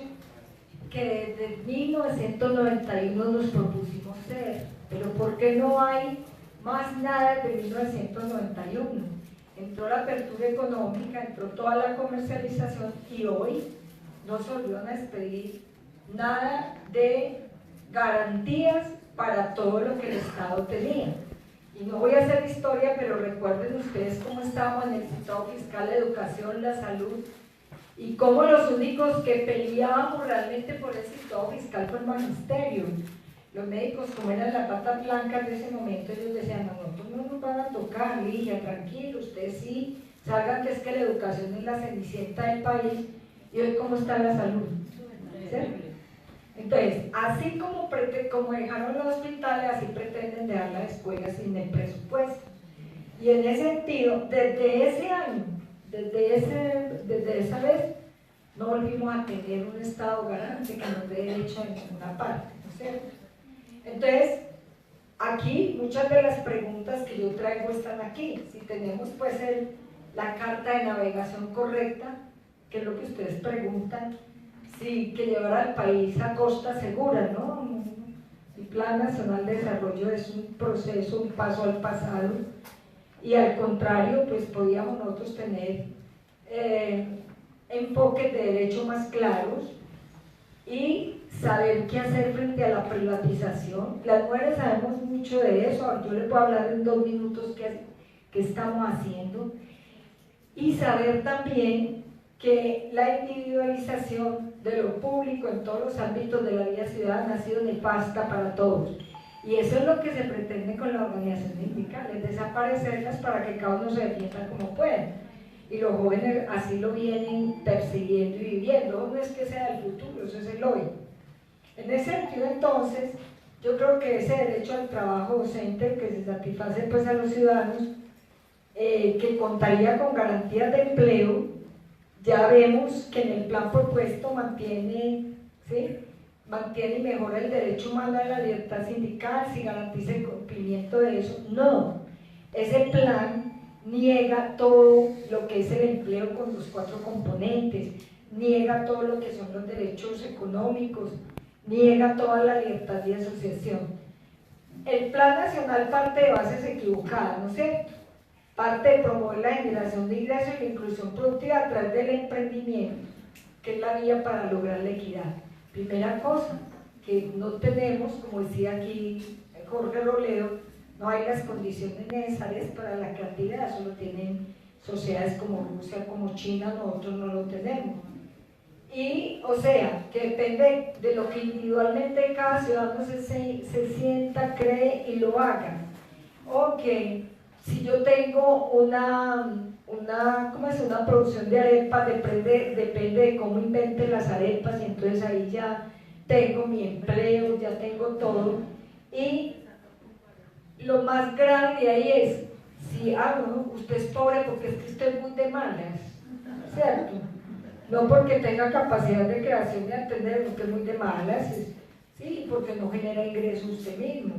que desde 1991 nos propusimos ser. Pero ¿por qué no hay más nada desde 1991? Entró la apertura económica, entró toda la comercialización, y hoy no se volvieron a expedir nada de garantías para todo lo que el Estado tenía. Y no voy a hacer historia, pero recuerden ustedes cómo estábamos en el Estado fiscal, la educación, la salud, y cómo los únicos que peleábamos realmente por el Estado fiscal fue el magisterio. Los médicos, como eran la pata blanca de ese momento, ellos decían: a nosotros no nos van a tocar, Ligia, tranquilo, ustedes sí, salgan, que es que la educación es la cenicienta del país. Y hoy, ¿cómo está la salud? ¿Sí? Entonces, así como dejaron los hospitales, así pretenden dejar las escuelas sin el presupuesto. Y en ese sentido, desde ese año, desde esa vez, no volvimos a tener un Estado garante que nos dé derecho en ninguna parte, ¿no es cierto? Entonces, aquí muchas de las preguntas que yo traigo están aquí. Si tenemos pues la carta de navegación correcta, que es lo que ustedes preguntan, sí, que llevar al país a costa segura, ¿no? El Plan Nacional de Desarrollo es un proceso, un paso al pasado, y al contrario, pues podíamos nosotros tener enfoques de derecho más claros y saber qué hacer frente a la privatización. Las mujeres sabemos mucho de eso, yo les puedo hablar en 2 minutos qué estamos haciendo, y saber también que la individualización de lo público en todos los ámbitos de la vida ciudadana ha sido nefasta para todos. Y eso es lo que se pretende con las organizaciones sindicales, desaparecerlas para que cada uno se defienda como pueda. Y los jóvenes así lo vienen persiguiendo y viviendo. No es que sea el futuro, eso es el hoy. En ese sentido, entonces, yo creo que ese derecho al trabajo docente que se satisface pues a los ciudadanos, que contaría con garantías de empleo. Ya vemos que en el plan propuesto mantiene y mejora el derecho humano a la libertad sindical, si garantiza el cumplimiento de eso. No, ese plan niega todo lo que es el empleo con los 4 componentes, niega todo lo que son los derechos económicos, niega toda la libertad de asociación. El Plan Nacional parte de bases equivocadas, ¿no es cierto? Parte de promover la generación de ingresos y la inclusión productiva a través del emprendimiento, que es la vía para lograr la equidad. Primera cosa, que no tenemos, como decía aquí Jorge Robledo, no hay las condiciones necesarias para la creatividad, solo tienen sociedades como Rusia, como China, nosotros no lo tenemos. Y, o sea, que depende de lo que individualmente cada ciudadano se sienta, cree y lo haga. O que si yo tengo una producción de arepas, depende de cómo invente las arepas, y entonces ahí ya tengo mi empleo, ya tengo todo. Y lo más grave de ahí es, si, no, usted es pobre porque es que usted es muy de malas, ¿cierto? No porque tenga capacidad de creación y atender, porque es muy de malas, sí, porque no genera ingresos usted mismo,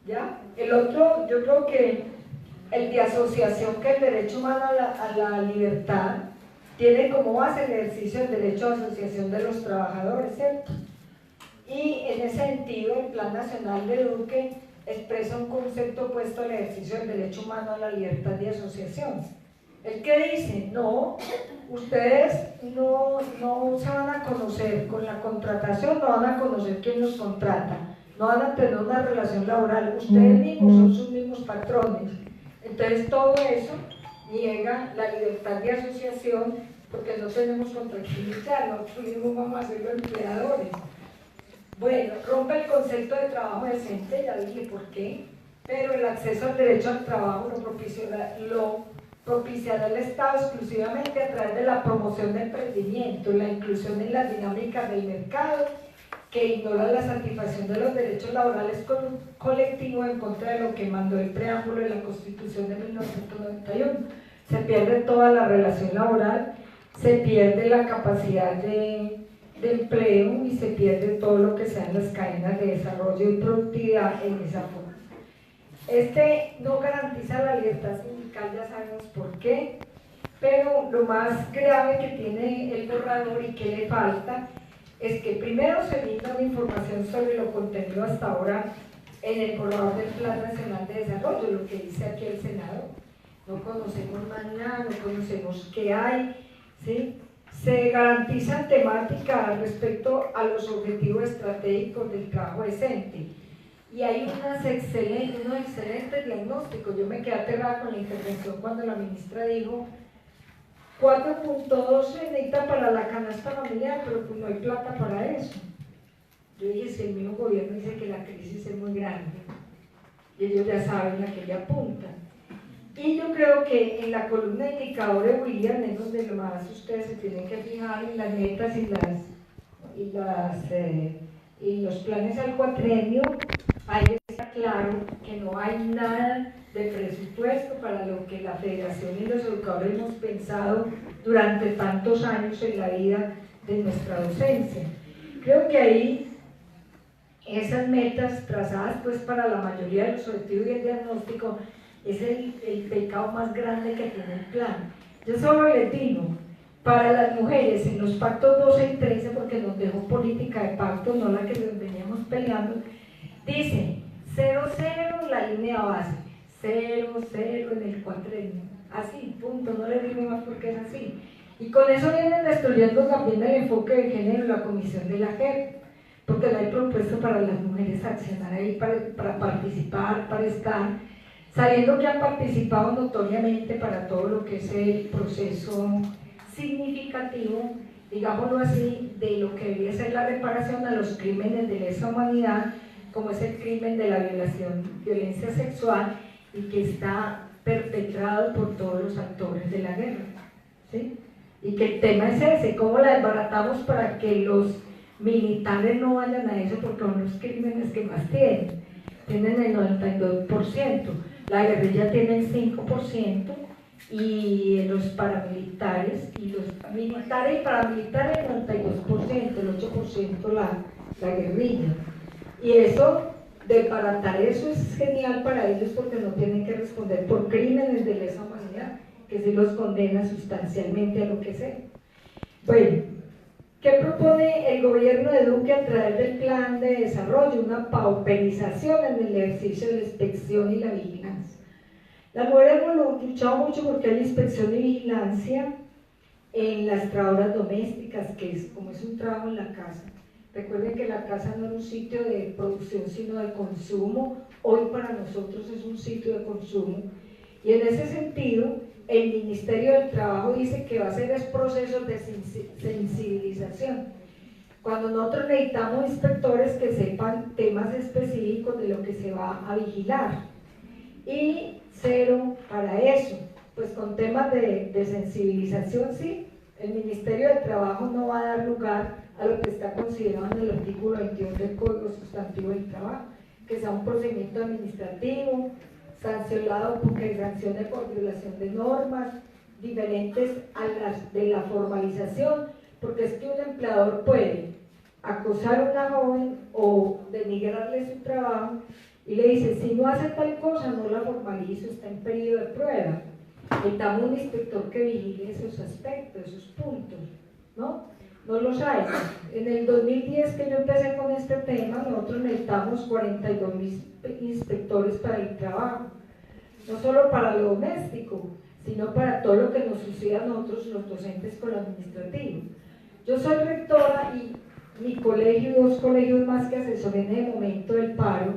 ¿ya? El otro, yo creo que el de asociación, que el derecho humano a la libertad, tiene como base el ejercicio del derecho a asociación de los trabajadores, ¿cierto? Y en ese sentido, el Plan Nacional de Duque expresa un concepto opuesto al ejercicio del derecho humano a la libertad de asociación. ¿El que dice? No, ustedes no se van a conocer con la contratación, no van a conocer quién los contrata, no van a tener una relación laboral, ustedes mismos son sus mismos patrones. Entonces todo eso niega la libertad de asociación, porque no tenemos contra quién luchar, nosotros mismos vamos a ser los empleadores. Bueno, rompe el concepto de trabajo decente, ya dije por qué, pero el acceso al derecho al trabajo lo propiciará el Estado exclusivamente a través de la promoción de emprendimiento, la inclusión en las dinámicas del mercado, que ignora la satisfacción de los derechos laborales colectivos en contra de lo que mandó el preámbulo de la Constitución de 1991. Se pierde toda la relación laboral, se pierde la capacidad de empleo y se pierde todo lo que sean las cadenas de desarrollo y productividad en esa forma. Este no garantiza la libertad sindical, ya sabemos por qué, pero lo más grave que tiene el borrador y que le falta es que primero se brinda una información sobre lo contenido hasta ahora en el borrador del Plan Nacional de Desarrollo, lo que dice aquí el Senado. No conocemos más nada, no conocemos qué hay, ¿sí? Se garantizan temáticas respecto a los objetivos estratégicos del trabajo decente. Y hay unos excelentes diagnósticos. Yo me quedé aterrada con la intervención cuando la ministra dijo 4.2 se necesita para la canasta familiar, pero pues no hay plata para eso. Yo dije, si el mismo gobierno dice que la crisis es muy grande, y ellos ya saben a qué le apuntan. Y yo creo que en la columna de indicadores, William, es donde lo más ustedes se tienen que fijar en las metas y los planes al cuatrienio. Ahí está claro que no hay nada de presupuesto para lo que la Federación y los educadores hemos pensado durante tantos años en la vida de nuestra docencia. Creo que ahí esas metas trazadas pues para la mayoría de los objetivos y el diagnóstico es el pecado más grande que tiene el plan. Yo solo les digo, para las mujeres en los pactos 12 y 13, porque nos dejó política de pacto, no la que nos veníamos peleando, dice 0,0 la línea base, 0,0 en el cuatrienio, así, punto, no les digo más porque es así. Y con eso vienen destruyendo también el enfoque de género en la comisión de la JEP, porque no hay propuesto para las mujeres accionar ahí, para participar, para estar, sabiendo que han participado notoriamente para todo lo que es el proceso significativo, digámoslo así, de lo que debería ser la reparación a los crímenes de lesa humanidad, como es el crimen de la violencia sexual, y que está perpetrado por todos los actores de la guerra, ¿sí? Y que el tema es ese, cómo la desbaratamos para que los militares no vayan a eso, porque son los crímenes que más tienen el 92%, la guerrilla tiene el 5%, y los paramilitares, y los militares y paramilitares el 92%, el 8% la guerrilla. Y eso, desbaratar eso es genial para ellos, porque no tienen que responder por crímenes de lesa humanidad, que sí los condena sustancialmente a lo que sea. Bueno, ¿Qué propone el gobierno de Duque a través del plan de desarrollo? Una pauperización en el ejercicio de la inspección y la vigilancia. Las mujeres hemos luchado mucho porque hay inspección y vigilancia en las trabajadoras domésticas, que es como es un trabajo en la casa. Recuerden que la casa no es un sitio de producción sino de consumo. Hoy para nosotros es un sitio de consumo. Y en ese sentido, el Ministerio del Trabajo dice que va a hacer procesos de sensibilización. Cuando nosotros necesitamos inspectores que sepan temas específicos de lo que se va a vigilar. Y cero para eso, pues con temas de sensibilización sí, el Ministerio del Trabajo no va a dar lugar a lo que está considerado en el artículo 22 del Código Sustantivo del Trabajo, que sea un procedimiento administrativo, sancionado porque sancione por violación de normas diferentes a las de la formalización, porque es que un empleador puede acosar a una joven o denigrarle su trabajo y le dice, si no hace tal cosa no la formalizo, está en periodo de prueba. Necesitamos un inspector que vigile esos aspectos, esos puntos, ¿no? No los hay. En el 2010 que yo empecé con este tema, nosotros necesitamos 42.000 inspectores para el trabajo, no solo para lo doméstico, sino para todo lo que nos suceda a nosotros los docentes con lo administrativo. Yo soy rectora y mi colegio y 2 colegios más que asesoré en el momento del paro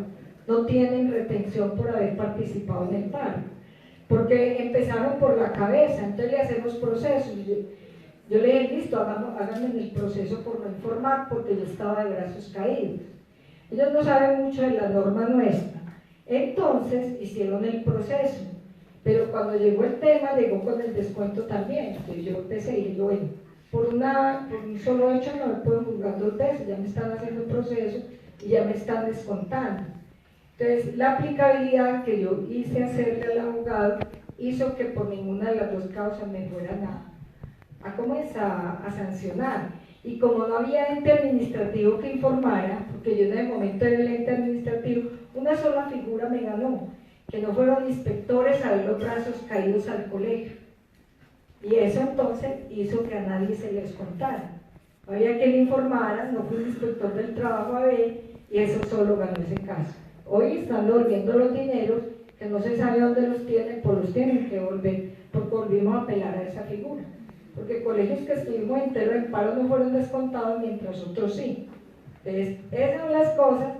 no tienen retención por haber participado en el paro, porque empezaron por la cabeza, entonces le hacemos procesos. Yo le dije, listo, háganme el proceso por no informar, porque yo estaba de brazos caídos. Ellos no saben mucho de la norma nuestra. Entonces hicieron el proceso, pero cuando llegó el tema, llegó con el descuento también. Entonces yo empecé y dije, bueno, por un solo hecho no me pueden juzgar 2 veces, ya me están haciendo el proceso y ya me están descontando. Entonces la aplicabilidad que yo hice hacerle al abogado hizo que por ninguna de las 2 causas me fueran a sancionar. Y como no había ente administrativo que informara, porque yo en el momento del ente administrativo, una sola figura me ganó, que no fueron inspectores a ver los brazos caídos al colegio. Y eso entonces hizo que a nadie se les contara. No había quien informara, no fue un inspector del trabajo a ver, y eso solo ganó ese caso. Hoy están devolviendo los dineros, que no se sabe dónde los tienen, pues los tienen que devolver, porque volvimos a apelar a esa figura. Porque colegios que estuvimos enteros en paro no fueron descontados, mientras otros sí. Entonces, esas son las cosas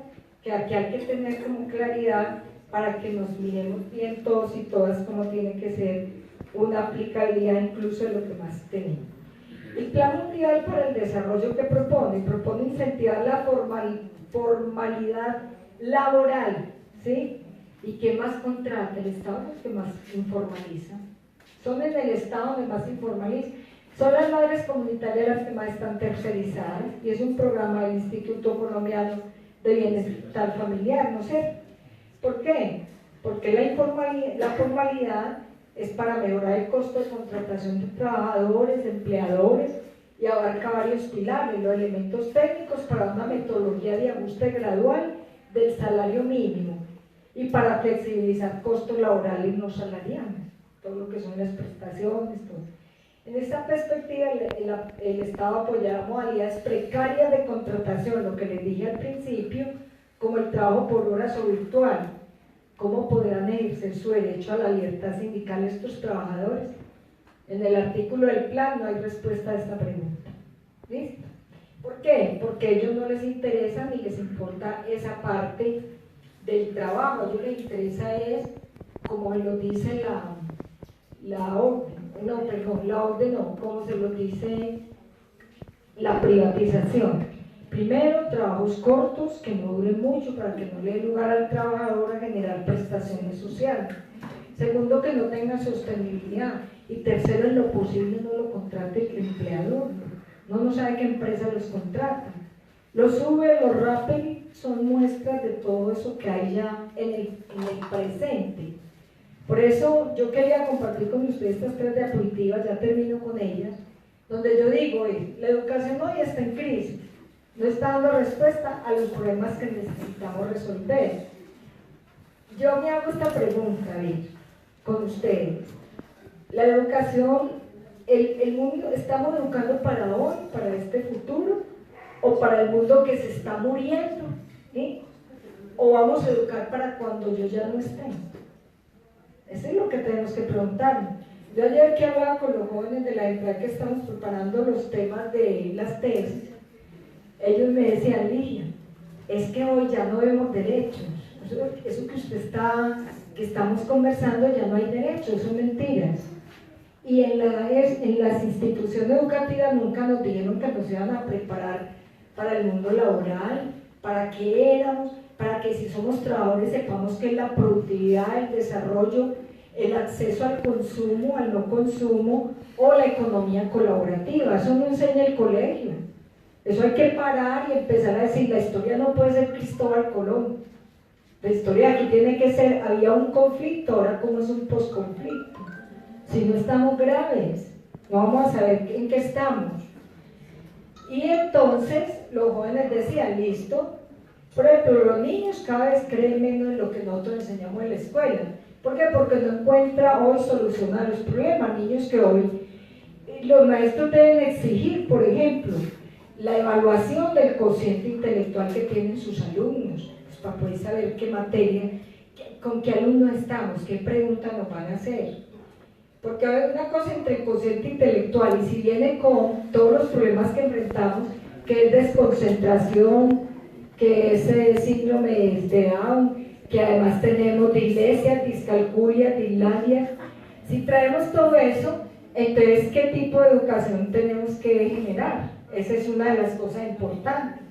que aquí hay que tener como claridad para que nos miremos bien todos y todas cómo tiene que ser una aplicabilidad incluso de lo que más tenemos. El Plan Mundial para el Desarrollo que propone incentivar la formalidad laboral, ¿sí? ¿Y qué más contrata? El Estado es el que más informaliza. Son en el Estado donde más informaliza. Son las madres comunitarias las que más están tercerizadas, y es un programa del Instituto Colombiano de Bienestar Familiar, ¿no sé? ¿Por qué? Porque la formalidad es para mejorar el costo de contratación de trabajadores, de empleadores, y abarca varios pilares, los elementos técnicos para una metodología de ajuste gradual del salario mínimo y para flexibilizar costos laborales no salariales, todo lo que son las prestaciones, todo. En esta perspectiva, el Estado apoyará modalidades precarias de contratación, lo que les dije al principio, como el trabajo por horas o virtual. ¿Cómo podrán ejercer su derecho a la libertad sindical estos trabajadores? En el artículo del plan no hay respuesta a esta pregunta. ¿Listo? ¿Por qué? Porque a ellos no les interesa ni les importa esa parte del trabajo. A ellos les interesa es, como lo dice la orden, como se lo dice la privatización. Primero, trabajos cortos que no duren mucho para que no le dé lugar al trabajador a generar prestaciones sociales. Segundo, que no tenga sostenibilidad. Y tercero, en lo posible no lo contrate el empleador. No sabe qué empresa los contrata. Los Uber, los Rappi son muestras de todo eso que hay ya en el presente. Por eso yo quería compartir con ustedes estas 3 diapositivas, ya termino con ellas, donde yo digo, la educación hoy está en crisis, no está dando respuesta a los problemas que necesitamos resolver. Yo me hago esta pregunta, con ustedes. La educación el mundo, ¿estamos educando para hoy, para este futuro, o para el mundo que se está muriendo? ¿Sí? ¿O vamos a educar para cuando yo ya no esté? Eso es lo que tenemos que preguntarnos. Yo ayer que hablaba con los jóvenes de la entidad que estamos preparando los temas de las tesis, ellos me decían, Ligia, es que hoy ya no vemos derechos. Eso que estamos conversando ya no hay derechos, son mentiras. Y en las instituciones educativas nunca nos dijeron que nos iban a preparar para el mundo laboral, para qué éramos, para que si somos trabajadores sepamos qué es la productividad, el desarrollo, el acceso al consumo, al no consumo o la economía colaborativa. Eso no enseña el colegio. Eso hay que parar y empezar a decir, la historia no puede ser Cristóbal Colón. La historia aquí tiene que ser, había un conflicto, ahora como es un posconflicto. Si no estamos graves, no vamos a saber en qué estamos. Y entonces los jóvenes decían, listo, por ejemplo, los niños cada vez creen menos en lo que nosotros enseñamos en la escuela. ¿Por qué? Porque no encuentra hoy solución a los problemas. Niños que hoy los maestros deben exigir, por ejemplo, la evaluación del cociente intelectual que tienen sus alumnos, pues para poder saber qué materia, con qué alumnos estamos, qué preguntas nos van a hacer. Porque hay una cosa entre el cociente intelectual y si viene con todos los problemas que enfrentamos, que es desconcentración, que es síndrome de Down, que además tenemos dislexia, discalculia, dislalia. Si traemos todo eso, entonces ¿qué tipo de educación tenemos que generar? Esa es una de las cosas importantes.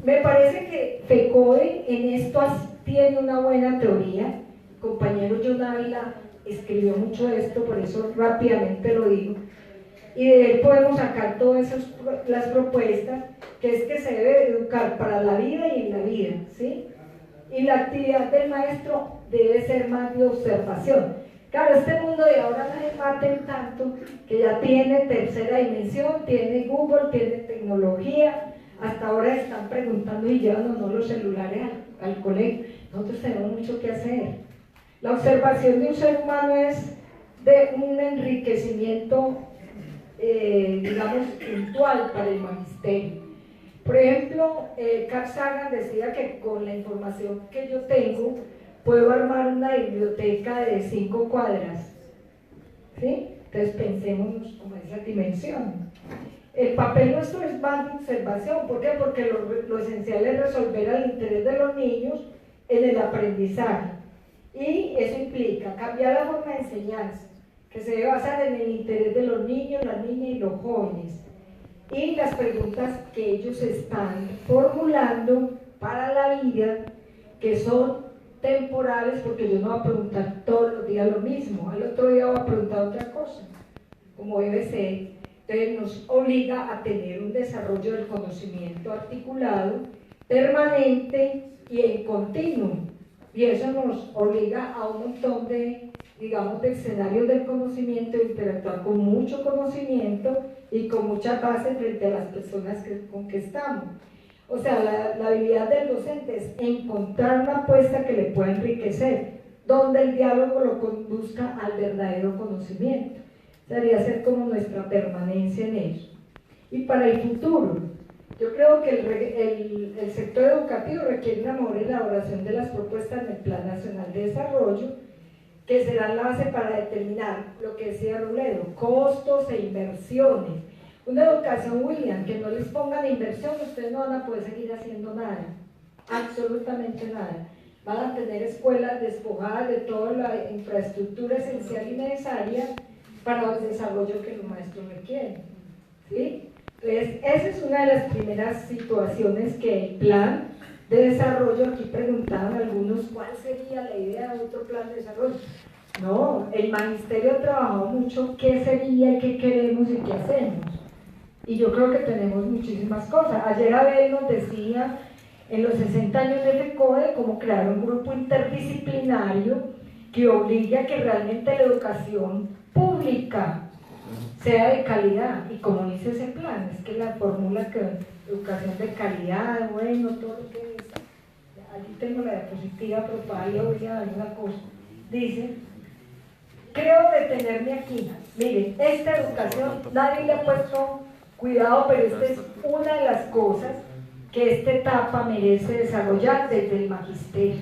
Me parece que FECODE en esto tiene una buena teoría. El compañero John Ávila escribió mucho de esto, por eso rápidamente lo digo. Y de él podemos sacar todas las propuestas, que es que se debe educar para la vida y en la vida, ¿sí? Y la actividad del maestro debe ser más de observación. Claro, este mundo de ahora no se maten tanto, que ya tiene tercera dimensión, tiene Google, tiene tecnología, hasta ahora están preguntando y llevan o no los celulares al colegio. Nosotros tenemos mucho que hacer. La observación de un ser humano es de un enriquecimiento, digamos, puntual para el magisterio. Por ejemplo, Carl Sagan decía que con la información que yo tengo, puedo armar una biblioteca de 5 cuadras, ¿sí? Entonces pensemos como esa dimensión. El papel nuestro es más de observación. ¿Por qué? Porque lo esencial es resolver el interés de los niños en el aprendizaje. Y eso implica cambiar la forma de enseñanza, que se debe basar en el interés de los niños, las niñas y los jóvenes. Y las preguntas que ellos están formulando para la vida, que son temporales, porque yo no voy a preguntar todos los días lo mismo, al otro día voy a preguntar otra cosa, como debe ser. Entonces nos obliga a tener un desarrollo del conocimiento articulado, permanente y en continuo. Y eso nos obliga a un montón de, digamos, de escenarios del conocimiento, de interactuar con mucho conocimiento y con mucha base frente a las personas con que estamos. O sea, la habilidad del docente es encontrar una apuesta que le pueda enriquecer, donde el diálogo lo conduzca al verdadero conocimiento. Debería ser como nuestra permanencia en eso. Y para el futuro, yo creo que el sector educativo requiere una mejor elaboración de las propuestas del Plan Nacional de Desarrollo, que será la base para determinar lo que decía Robledo, costos e inversiones. Una educación, William, que no les pongan inversión, ustedes no van a poder seguir haciendo nada, absolutamente nada. Van a tener escuelas despojadas de toda la infraestructura esencial y necesaria para el desarrollo que los maestros requieren, ¿sí? Entonces, esa es una de las primeras situaciones que el plan de desarrollo, aquí preguntaban algunos cuál sería la idea de otro plan de desarrollo. No, el magisterio ha trabajado mucho qué sería, qué queremos y qué hacemos. Y yo creo que tenemos muchísimas cosas. Ayer Abel nos decía, en los 60 años de FECODE, cómo crear un grupo interdisciplinario que obligue a que realmente la educación pública sea de calidad. Y como dice ese plan, es que la fórmula que educación de calidad, bueno, todo lo que es, allí tengo la diapositiva, pero todavía voy a dar una cosa. Dice, Creo detenerme aquí. Miren, esta educación, nadie le ha puesto cuidado, pero esta es una de las cosas que esta etapa merece desarrollar desde el magisterio.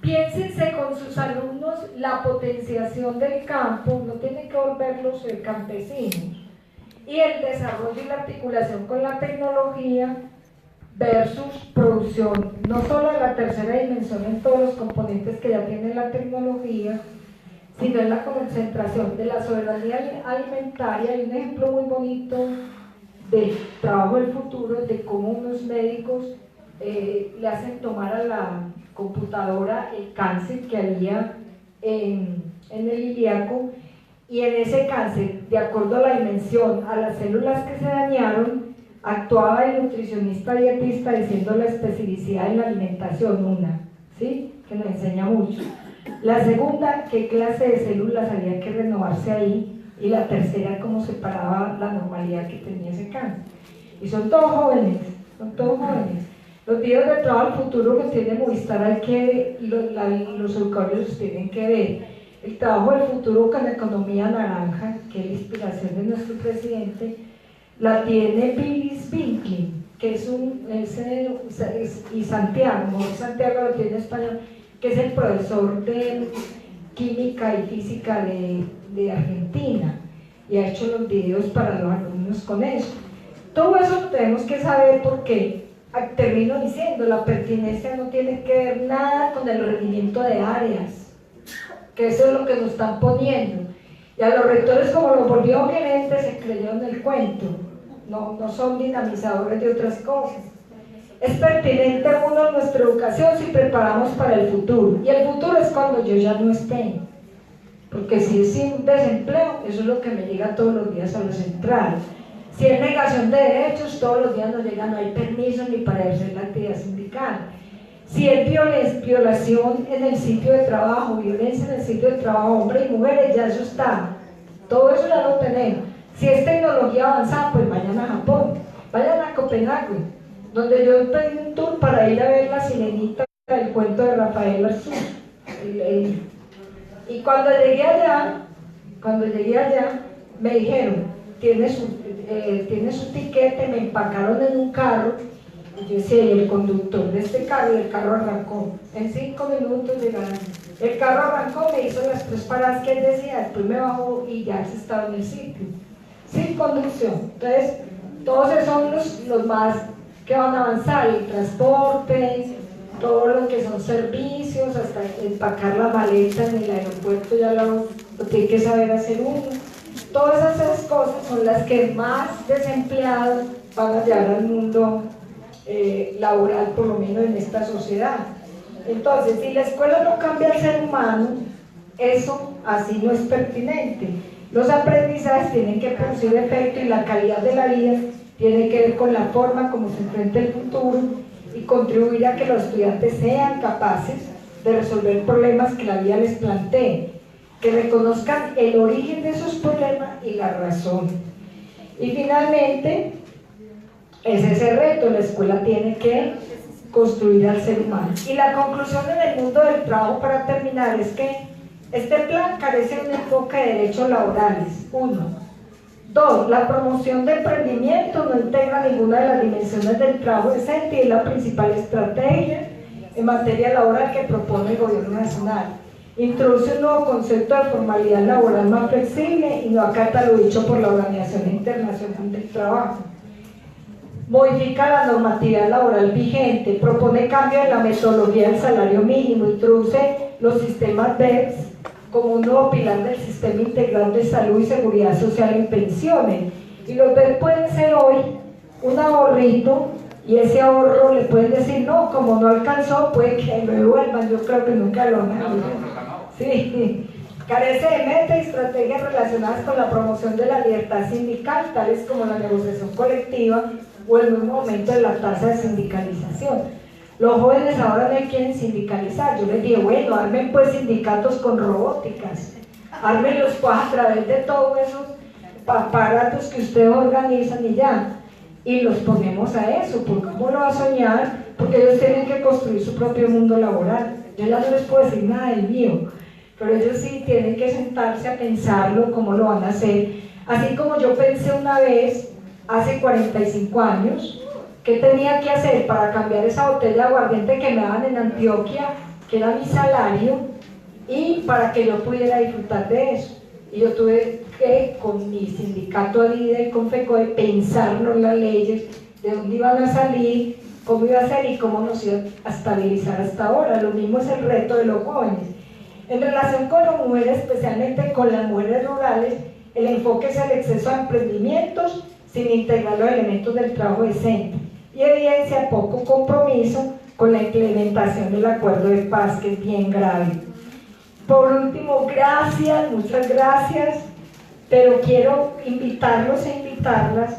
Piénsense con sus alumnos la potenciación del campo, no tienen que volverlos campesinos, y el desarrollo y la articulación con la tecnología versus producción, no solo de la tercera dimensión en todos los componentes que ya tiene la tecnología, sino en la concentración de la soberanía alimentaria. Hay un ejemplo muy bonito del trabajo del futuro, de cómo unos médicos le hacen tomar a la computadora el cáncer que había en el ilíaco, y en ese cáncer, de acuerdo a la dimensión, a las células que se dañaron, actuaba el nutricionista dietista diciendo la especificidad de la alimentación, una, ¿sí? Que nos enseña mucho. La segunda, qué clase de células había que renovarse ahí, y la tercera, cómo separaba la normalidad que tenía ese cáncer. Y son todos jóvenes, son todos jóvenes. Los videos de trabajo al futuro que tiene Movistar, hay que, los educadores los tienen que ver. El trabajo del futuro con economía naranja, que es la inspiración de nuestro presidente, la tiene Billy Spinklin, que es y Santiago lo tiene en español, que es el profesor de química y física de Argentina, y ha hecho los videos para los alumnos con eso. Todo eso lo tenemos que saber, porque termino diciendo, la pertinencia no tiene que ver nada con el rendimiento de áreas, que eso es lo que nos están poniendo, y a los rectores, como los volvieron gerentes, se creyeron el cuento, no son dinamizadores de otras cosas. Es pertinente uno en nuestra educación si preparamos para el futuro, y el futuro es cuando yo ya no esté, porque si es sin desempleo, eso es lo que me llega todos los días a la central. Si es negación de derechos, todos los días nos llega, no hay permiso ni para ejercer la actividad sindical. Si es violación en el sitio de trabajo, violencia en el sitio de trabajo, hombres y mujeres, ya eso está, todo eso ya lo tenemos. Si es tecnología avanzada, pues vayan a Japón, vayan a Copenhague, donde yo pedí un tour para ir a ver la sirenita del cuento de Rafael Arzú. Y cuando llegué allá, me dijeron, tiene su tiquete, me empacaron en un carro, y yo decía, y el conductor de este carro, y el carro arrancó, en 5 minutos llegaron. El carro arrancó, me hizo las 3 paradas que él decía, después me bajó y ya se estaba en el sitio, sin conducción. Entonces, todos esos son los más que van a avanzar, el transporte, todo lo que son servicios, hasta empacar la maleta en el aeropuerto, ya lo tiene que saber hacer uno. Todas esas cosas son las que más desempleados van a llevar al mundo laboral, por lo menos en esta sociedad. Entonces, si la escuela no cambia al ser humano, eso así no es pertinente. Los aprendizajes tienen que producir efecto, y la calidad de la vida tiene que ver con la forma como se enfrenta el futuro, y contribuir a que los estudiantes sean capaces de resolver problemas que la vida les plantee, que reconozcan el origen de esos problemas y la razón. Y finalmente, es ese reto, la escuela tiene que construir al ser humano. Y la conclusión en el mundo del trabajo, para terminar, es que este plan carece de un enfoque de derechos laborales, 1. 2. La promoción de emprendimiento no integra ninguna de las dimensiones del trabajo decente, y es la principal estrategia en materia laboral que propone el gobierno nacional. Introduce un nuevo concepto de formalidad laboral más flexible y no acata lo dicho por la Organización Internacional del Trabajo. Modifica la normatividad laboral vigente, propone cambio en la metodología del salario mínimo, introduce los sistemas BEPS como un nuevo pilar del sistema integral de salud y seguridad social en pensiones. Y los BEPS pueden ser hoy un ahorrito, y ese ahorro le pueden decir, no, como no alcanzó, puede que lo devuelvan. Yo creo que nunca lo han hecho. Sí. Carece de metas y estrategias relacionadas con la promoción de la libertad sindical, tales como la negociación colectiva o el mismo aumento de la tasa de sindicalización. Los jóvenes ahora no quieren sindicalizar. Yo les digo, bueno, armen pues sindicatos con robóticas, ármenlos pues a través de todos esos aparatos que ustedes organizan y ya, y los ponemos a eso, porque ¿cómo lo va a soñar? Porque ellos tienen que construir su propio mundo laboral. Yo ya no les puedo decir nada del mío, pero ellos sí tienen que sentarse a pensarlo, cómo lo van a hacer. Así como yo pensé una vez, hace 45 años, qué tenía que hacer para cambiar esa botella de aguardiente que me daban en Antioquia, que era mi salario, y para que yo pudiera disfrutar de eso. Y yo tuve que, con mi sindicato Adida y con FECODE, pensarlo en las leyes, de dónde iban a salir, cómo iba a ser y cómo nos iba a estabilizar hasta ahora. Lo mismo es el reto de los jóvenes. En relación con las mujeres, especialmente con las mujeres rurales, el enfoque es el acceso a emprendimientos sin integrar los elementos del trabajo decente y evidencia poco compromiso con la implementación del acuerdo de paz, que es bien grave. Por último, gracias, muchas gracias, pero quiero invitarlos e invitarlas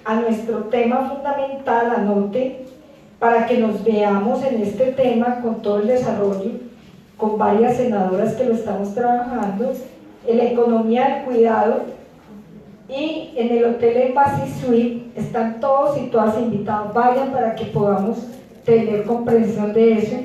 a nuestro tema fundamental, anote, para que nos veamos en este tema con todo el desarrollo, con varias senadoras que lo estamos trabajando, en la economía del cuidado, y en el Hotel Embassy Suite están todos y todas invitados. Vayan para que podamos tener comprensión de eso.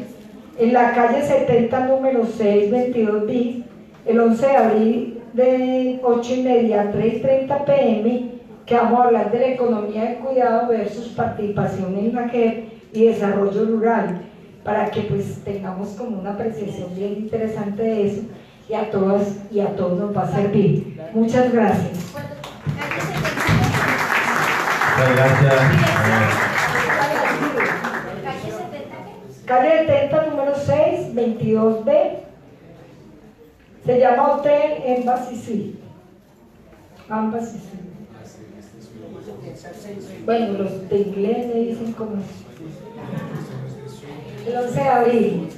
En la calle 70, número 622 bis, el 11 de abril de 8:30 a 3:30 p.m., que vamos a hablar de la economía del cuidado versus participación en la JEP y desarrollo rural, para que pues tengamos como una apreciación bien interesante de eso, y a todas y a todos nos va a servir. Muchas gracias. Muchas gracias. Calle 70, número 6, 22B. Se llama Hotel Embassy Suite. Embassy Suite. Bueno, los de inglés me dicen como el 11 de abril,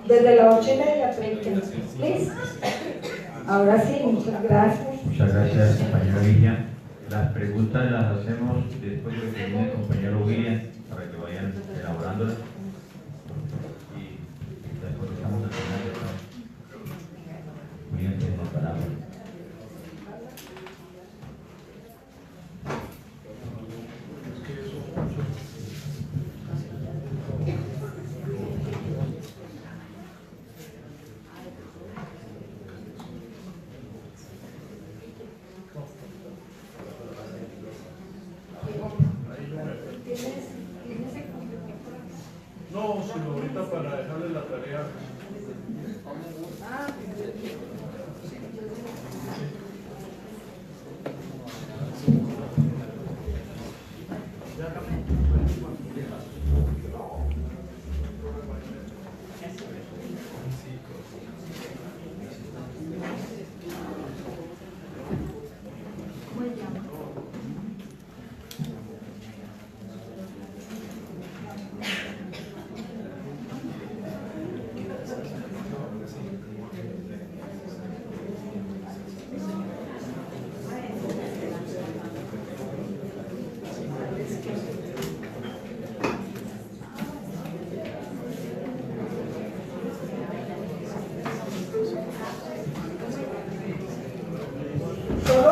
desde las 8:30 a 3:30. ¿Listo? Ahora sí, muchas gracias. Muchas gracias, compañero Villa. Las preguntas las hacemos después de que termine el compañero William, para que vayan elaborándolas. Y después estamos al final de todo. William tiene la palabra. No, sino ahorita para dejarle la tarea.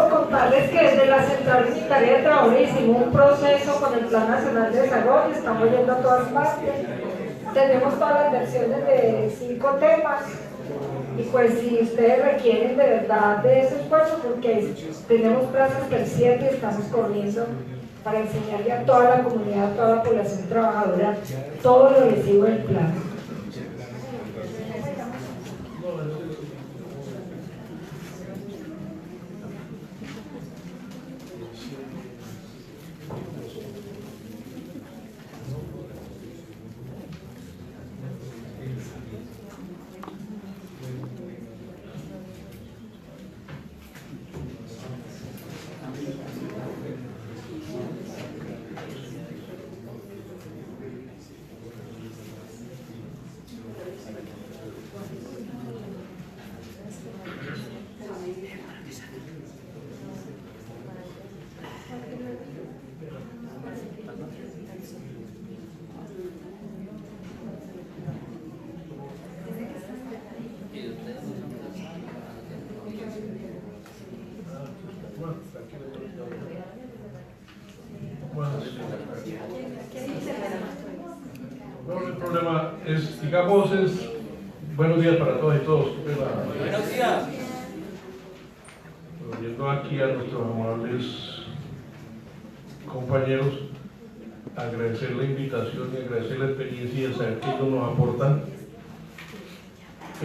Contarles que desde la Central Unitaria de Trabajo hicimos un proceso con el Plan Nacional de Desarrollo, estamos yendo a todas partes, tenemos todas las versiones de 5 temas, y pues si ustedes requieren de verdad de ese esfuerzo, porque tenemos plazas del 7 y estamos corriendo para enseñarle a toda la comunidad, a toda la población trabajadora, todo lo recibo del plan. No, el problema es, digamos, es Buenos días para todas y todos. Buenos días. Oyendo aquí a nuestros amables compañeros, agradecer la invitación y agradecer la experiencia y el saber que ellos nos aportan.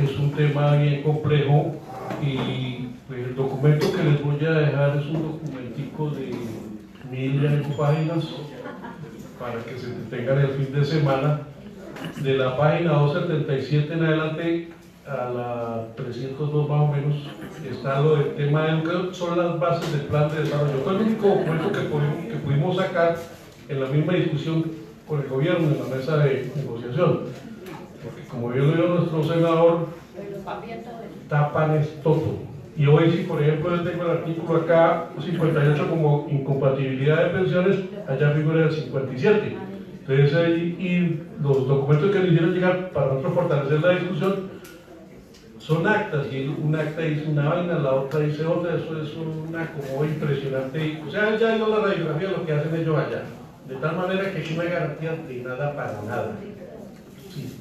Es un tema bien complejo y el documento que les voy a dejar es un documentico de 1000 páginas para que se detengan el fin de semana. De la página 277 en adelante a la 302 más o menos está lo del tema de son las bases del plan de desarrollo. Fue el único documento que pudimos sacar en la misma discusión con el gobierno en la mesa de negociación, porque como bien lo dijo nuestro senador, tapan es todo. Y hoy, si por ejemplo yo tengo el artículo acá 58 como incompatibilidad de pensiones, allá figura el 57. Entonces, y los documentos que le hicieron llegar para nosotros fortalecer la discusión son actas, y un acta dice una vaina, la otra dice otra, eso es un acomodo impresionante. O sea, ya dio la radiografía de lo que hacen ellos allá, de tal manera que aquí no hay garantía de nada para nada. Sí.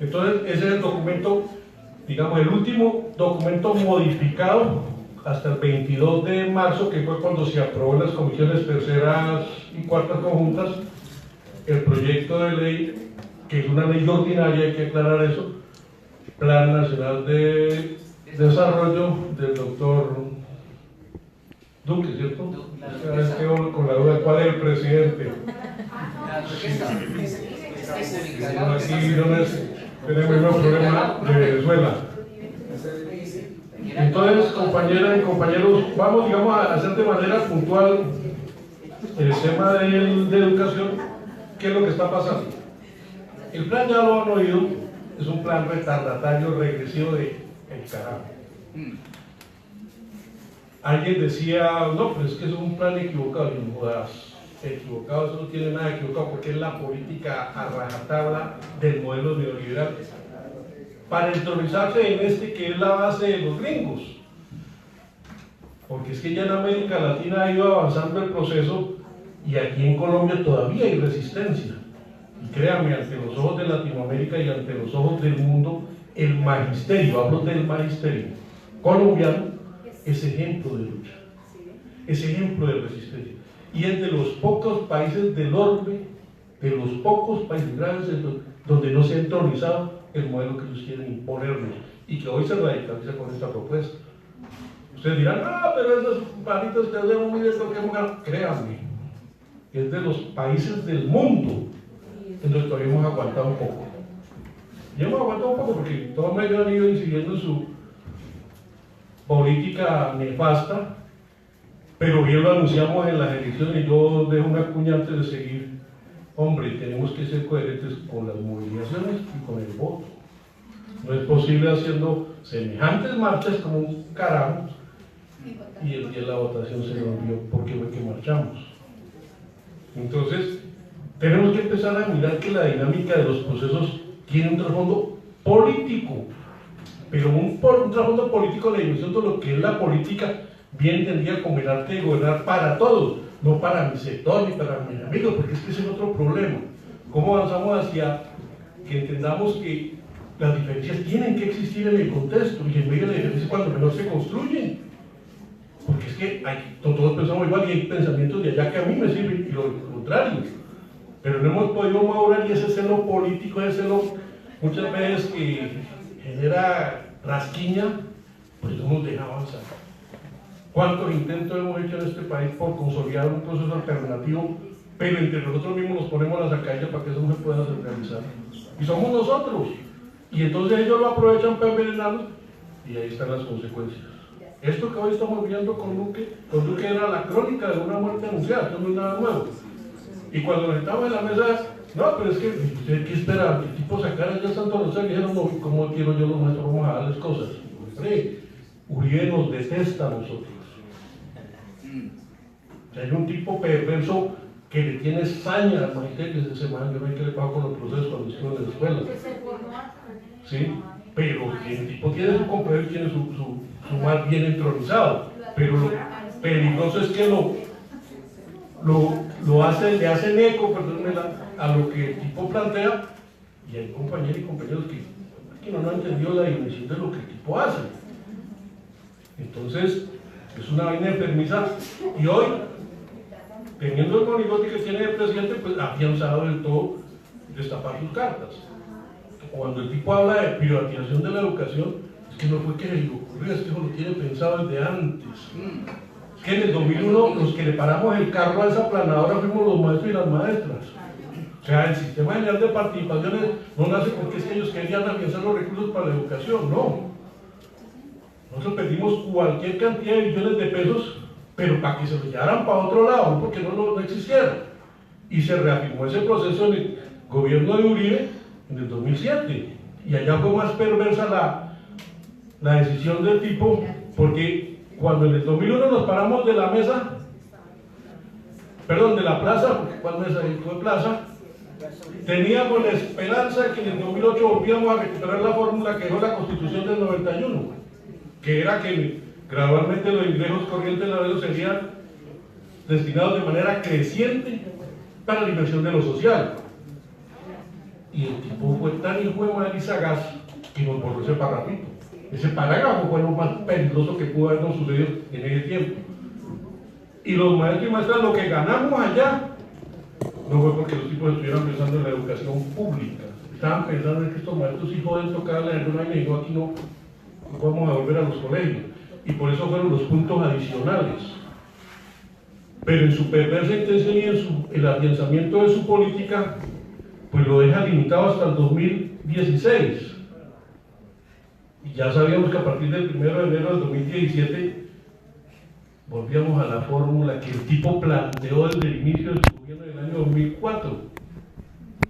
Entonces, ese es el documento, digamos, el último documento modificado hasta el 22 de marzo, que fue cuando se aprobó en las comisiones terceras y cuartas conjuntas el proyecto de ley, que es una ley ordinaria, hay que aclarar eso, Plan Nacional de Desarrollo del doctor Duque, ¿cierto? Cada vez quedo con la duda de cuál es el presidente. Aquí no es, tenemos el mismo problema de Venezuela. Entonces, compañeras y compañeros, vamos, digamos, a hacer de manera puntual el tema de educación. ¿Qué es lo que está pasando? El plan, ya lo han oído, es un plan retardatario, regresivo de el carajo. Alguien decía, no, pero es que es un plan equivocado. Y no jodas, equivocado, eso no tiene nada de equivocado, porque es la política a rajatabla del modelo neoliberal para entronizarse en este que es la base de los gringos. Porque es que ya en América Latina ha ido avanzando el proceso y aquí en Colombia todavía hay resistencia. Y créanme, ante los ojos de Latinoamérica y ante los ojos del mundo, el magisterio, hablo del magisterio colombiano, es ejemplo de lucha, es ejemplo de resistencia. Y es de los pocos países del orbe, de los pocos países grandes donde no se ha entronizado el modelo que ellos quieren imponernos y que hoy se radicaliza con esta propuesta. Ustedes dirán, ah, pero esos palitos que hacemos, mire lo que hemos ganado. Créanme, es de los países del mundo en los que todavía hemos aguantado un poco. Y hemos aguantado un poco porque todos ellos han ido incidiendo su política nefasta, pero bien lo anunciamos en las elecciones y yo dejo una cuña antes de seguir. Hombre, tenemos que ser coherentes con las movilizaciones y con el voto. No es posible haciendo semejantes marchas como un carajo y el día de la votación se nos olvidó porque fue que marchamos. Entonces, tenemos que empezar a mirar que la dinámica de los procesos tiene un trasfondo político, pero un trasfondo político de la dimensión de lo que es la política, bien entendida como el arte de gobernar para todos, no para mi sector ni para mis amigos, porque es que ese es otro problema. ¿Cómo avanzamos hacia que entendamos que las diferencias tienen que existir en el contexto y en medio de la diferencia cuando mejor se construyen? Porque es que todos pensamos igual y hay pensamientos de allá que a mí me sirven y lo contrario, pero no hemos podido madurar y ese celo político, ese celo muchas veces que genera rasquiña, pues no nos deja avanzar. ¿Cuántos intentos hemos hecho en este país por consolidar un proceso alternativo, pero entre nosotros mismos nos ponemos la zancadilla para que eso no se pueda realizar? Y somos nosotros, y entonces ellos lo aprovechan para envenenarnos y ahí están las consecuencias. Esto que hoy estamos viendo con Duque era la crónica de una muerte anunciada, esto no es nada nuevo. Y cuando nos sentamos en la mesa, no, pero es que, ¿qué espera? Que el tipo sacara ya Santo Rosario y dijeron, no, ¿cómo quiero yo los nuestros? Vamos a darles cosas. Hombre, Uribe nos detesta a nosotros. Hay un tipo perverso que le tiene saña al magisterio, que es ese man, yo no hay que le pago con los procesos cuando estuvo en la escuela. Sí, pero el tipo tiene su complejo, tiene su mal bien entronizado, pero lo peligroso es que le hacen eco, perdónenme, a lo que el tipo plantea, y hay compañeros y compañeros que y no han entendido la dimensión de lo que el tipo hace. Entonces, es una vaina enfermiza, y hoy, teniendo el monigote que tiene el presidente, pues ha afianzado del todo destapar sus cartas. Cuando el tipo habla de privatización de la educación, es que no fue que le ocurrió, es que eso lo tiene pensado desde antes. Es que en el 2001 los que le paramos el carro a esa planadora fuimos los maestros y las maestras. O sea, el sistema general de participaciones no nace porque es que ellos querían afianzar los recursos para la educación, no. Nosotros pedimos cualquier cantidad de billones de pesos, pero para que se los llevaran para otro lado, no porque no existiera. Y se reafirmó ese proceso en el gobierno de Uribe en el 2007. Y allá fue más perversa la decisión del tipo, porque cuando en el 2001 nos paramos de la mesa, perdón, de la plaza, porque ¿cuál mesa? Fue plaza, teníamos la esperanza de que en el 2008 volvíamos a recuperar la fórmula que dejó la Constitución del 91, que era que gradualmente los ingresos corrientes de la deuda serían destinados de manera creciente para la inversión de lo social. Y el tipo fue tan hijo de madre y sagaz que nos borró ese parrafito. Ese parágrafo fue lo más peligroso que pudo habernos sucedido en ese tiempo. Y los maestros y maestras, lo que ganamos allá no fue porque los tipos estuvieran pensando en la educación pública. Estaban pensando en que estos maestros sí pueden tocarle alguna y me dijo, aquí no vamos a volver a los colegios. Y por eso fueron los puntos adicionales. Pero en su perversa intención y en el afianzamiento de su política, pues lo deja limitado hasta el 2016. Y ya sabíamos que a partir del 1 de enero del 2017 volvíamos a la fórmula que el tipo planteó desde el inicio de su gobierno del año 2004.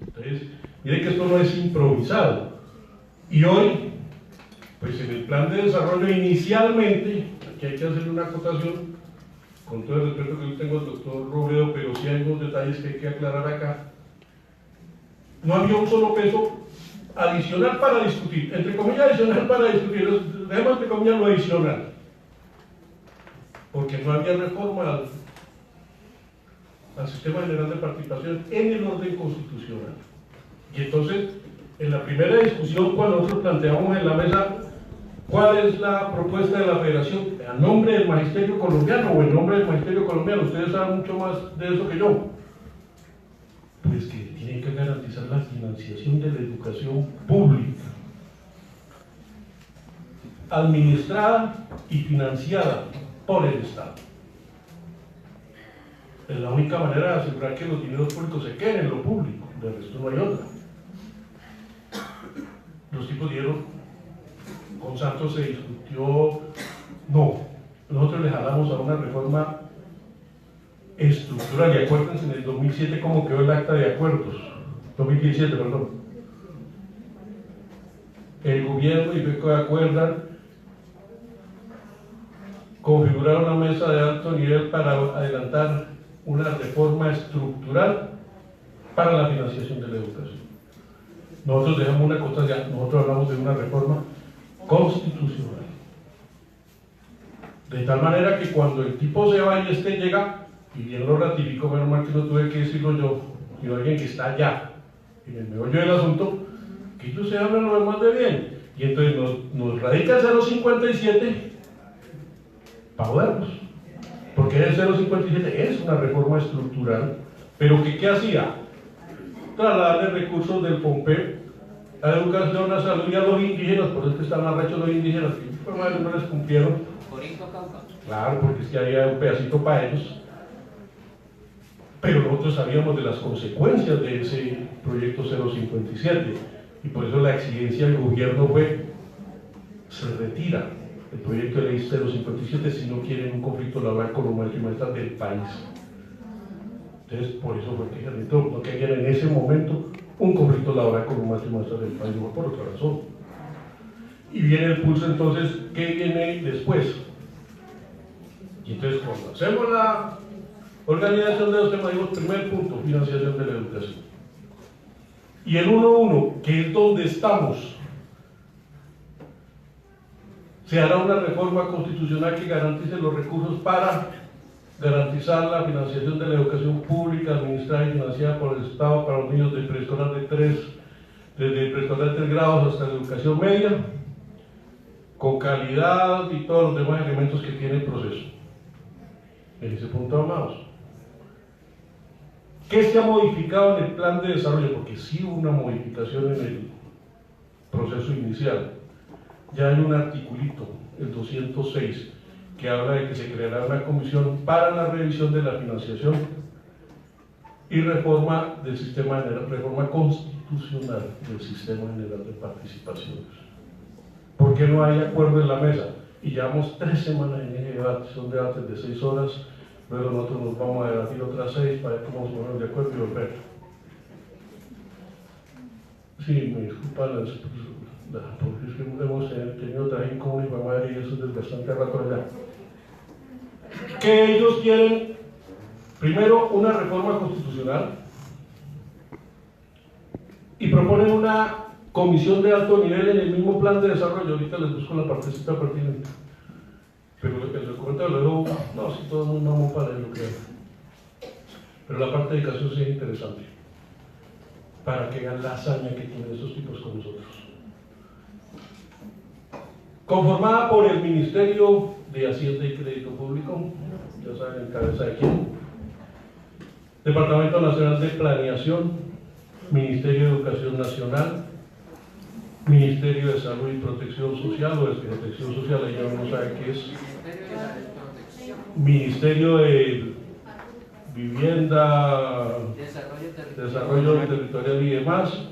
Entonces, miren que esto no es improvisado. Y hoy, pues en el plan de desarrollo inicialmente, aquí hay que hacerle una acotación, con todo el respeto que yo tengo al doctor Robledo, pero sí hay unos detalles que hay que aclarar acá. No había un solo peso adicional para discutir, entre comillas adicional para discutir, dejemos entre comillas lo adicional, porque no había reforma al sistema general de participación en el orden constitucional. Y entonces, en la primera discusión, cuando nosotros planteamos en la mesa cuál es la propuesta de la federación, a nombre del magisterio colombiano o en nombre del magisterio colombiano, ustedes saben mucho más de eso que yo, pues que tienen que garantizar la financiación de la educación pública, administrada y financiada por el Estado. Es la única manera de asegurar que los dineros públicos se queden en lo público, de resto no hay otra. Los tipos dijeron, con Santos se discutió, no, nosotros le jalamos a una reforma estructural, y acuérdense en el 2007 cómo quedó el acta de acuerdos, 2017, perdón. El gobierno y FECO acuerdan configurar una mesa de alto nivel para adelantar una reforma estructural para la financiación de la educación. Nosotros dejamos una constancia, nosotros hablamos de una reforma constitucional. De tal manera que cuando el tipo se va y llega, y bien lo ratificó, menos mal que no tuve que decirlo yo, sino alguien que está allá, en el meollo del asunto, que ellos se hablan lo demás de bien. Y entonces nos radica el 0,57 para jodernos. Porque el 0,57 es una reforma estructural, pero que ¿qué hacía? Trasladarle recursos del FOMPE a la educación, a salud y a los indígenas, por eso que están arrechos los indígenas, que no les cumplieron. Claro, porque es que había un pedacito para ellos. Pero nosotros sabíamos de las consecuencias de ese proyecto 057 y por eso la exigencia del gobierno fue: se retira el proyecto de ley 057 si no quieren un conflicto laboral con los maestros y maestras del país. Entonces, por eso fue que no querían en ese momento un conflicto laboral con los maestros y maestras del país, no por otra razón. Y viene el pulso entonces, ¿qué viene después? Y entonces, cuando hacemos la organización de los temas, digo, primer punto, financiación de la educación. Y el 1.1, que es donde estamos, se hará una reforma constitucional que garantice los recursos para garantizar la financiación de la educación pública, administrada y financiada por el Estado para los niños de preescolar de 3 desde el preescolar de 3 grados hasta la educación media, con calidad y todos los demás elementos que tiene el proceso. En ese punto, amados, ¿qué se ha modificado en el plan de desarrollo? Porque sí hubo una modificación en el proceso inicial. Ya hay un articulito, el 206, que habla de que se creará una comisión para la revisión de la financiación y reforma del sistema general, reforma constitucional del sistema general de participaciones. ¿Por qué no hay acuerdo en la mesa? Y llevamos 3 semanas en ese debate, son debates de 6 horas, luego nosotros nos vamos a debatir otras 6 para ver cómo nos ponemos de acuerdo y volver. Sí, me disculpan porque es que hemos tenido trabajo con mi mamá y eso es desgastante rato allá. Que ellos quieren, primero, una reforma constitucional y proponen una comisión de alto nivel en el mismo plan de desarrollo. Ahorita les busco la partecita pertinente. Pero el documento de luego, no, si todo el mundo vamos para lo que pero la parte de educación sí es interesante para que vean la hazaña que tienen esos tipos con nosotros. Conformada por el Ministerio de Hacienda y Crédito Público, ya saben en cabeza de quién, Departamento Nacional de Planeación, Ministerio de Educación Nacional, Ministerio de Salud y Protección Social, o de Protección Social, ella no sabe qué es, Ministerio de Vivienda, Desarrollo Territorial y demás,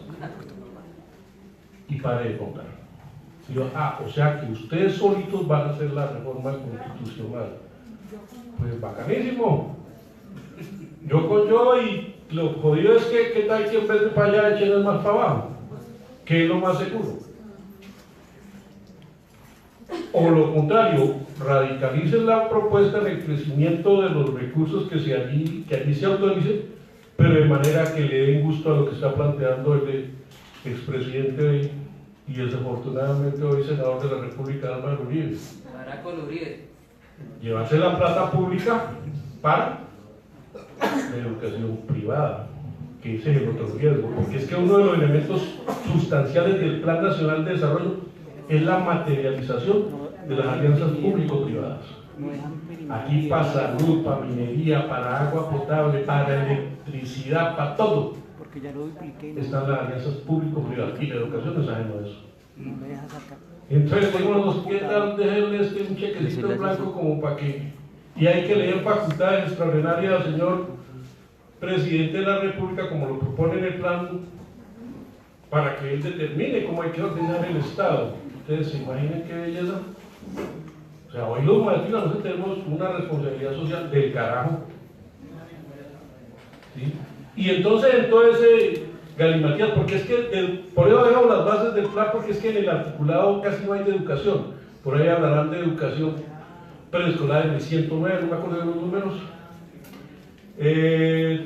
y pare de contar. O sea que ustedes solitos van a hacer la reforma constitucional. Pues bacanísimo. Yo con yo, y lo jodido es que ¿qué tal que en vez de para allá echen más para abajo? ¿Qué es lo más seguro? O lo contrario, radicalicen la propuesta en el crecimiento de los recursos que allí se autoricen, pero de manera que le den gusto a lo que está planteando el expresidente y desafortunadamente hoy senador de la República, Álvaro Uribe. Llevarse la plata pública para la educación privada, que ese es el otro riesgo, porque es que uno de los elementos sustanciales del Plan Nacional de Desarrollo es la materialización de las alianzas público-privadas. Aquí para salud, para minería, para agua potable, para electricidad, para todo. Están las alianzas público-privadas y la educación es ajeno a eso. Entonces, ¿qué tal dejarle un chequecito en blanco como para que... Y hay que leer facultades extraordinarias al señor presidente de la República, como lo propone en el plan, para que él determine cómo hay que ordenar el Estado. Ustedes se imaginen qué belleza. O sea, hoy los malditos nosotros tenemos una responsabilidad social del carajo. ¿Sí? Y entonces, en todo ese galimatías, porque es que por eso dejamos las bases del plan, porque es que en el articulado casi no hay de educación. Por ahí hablarán de educación preescolar en el 109, no me acuerdo de los números.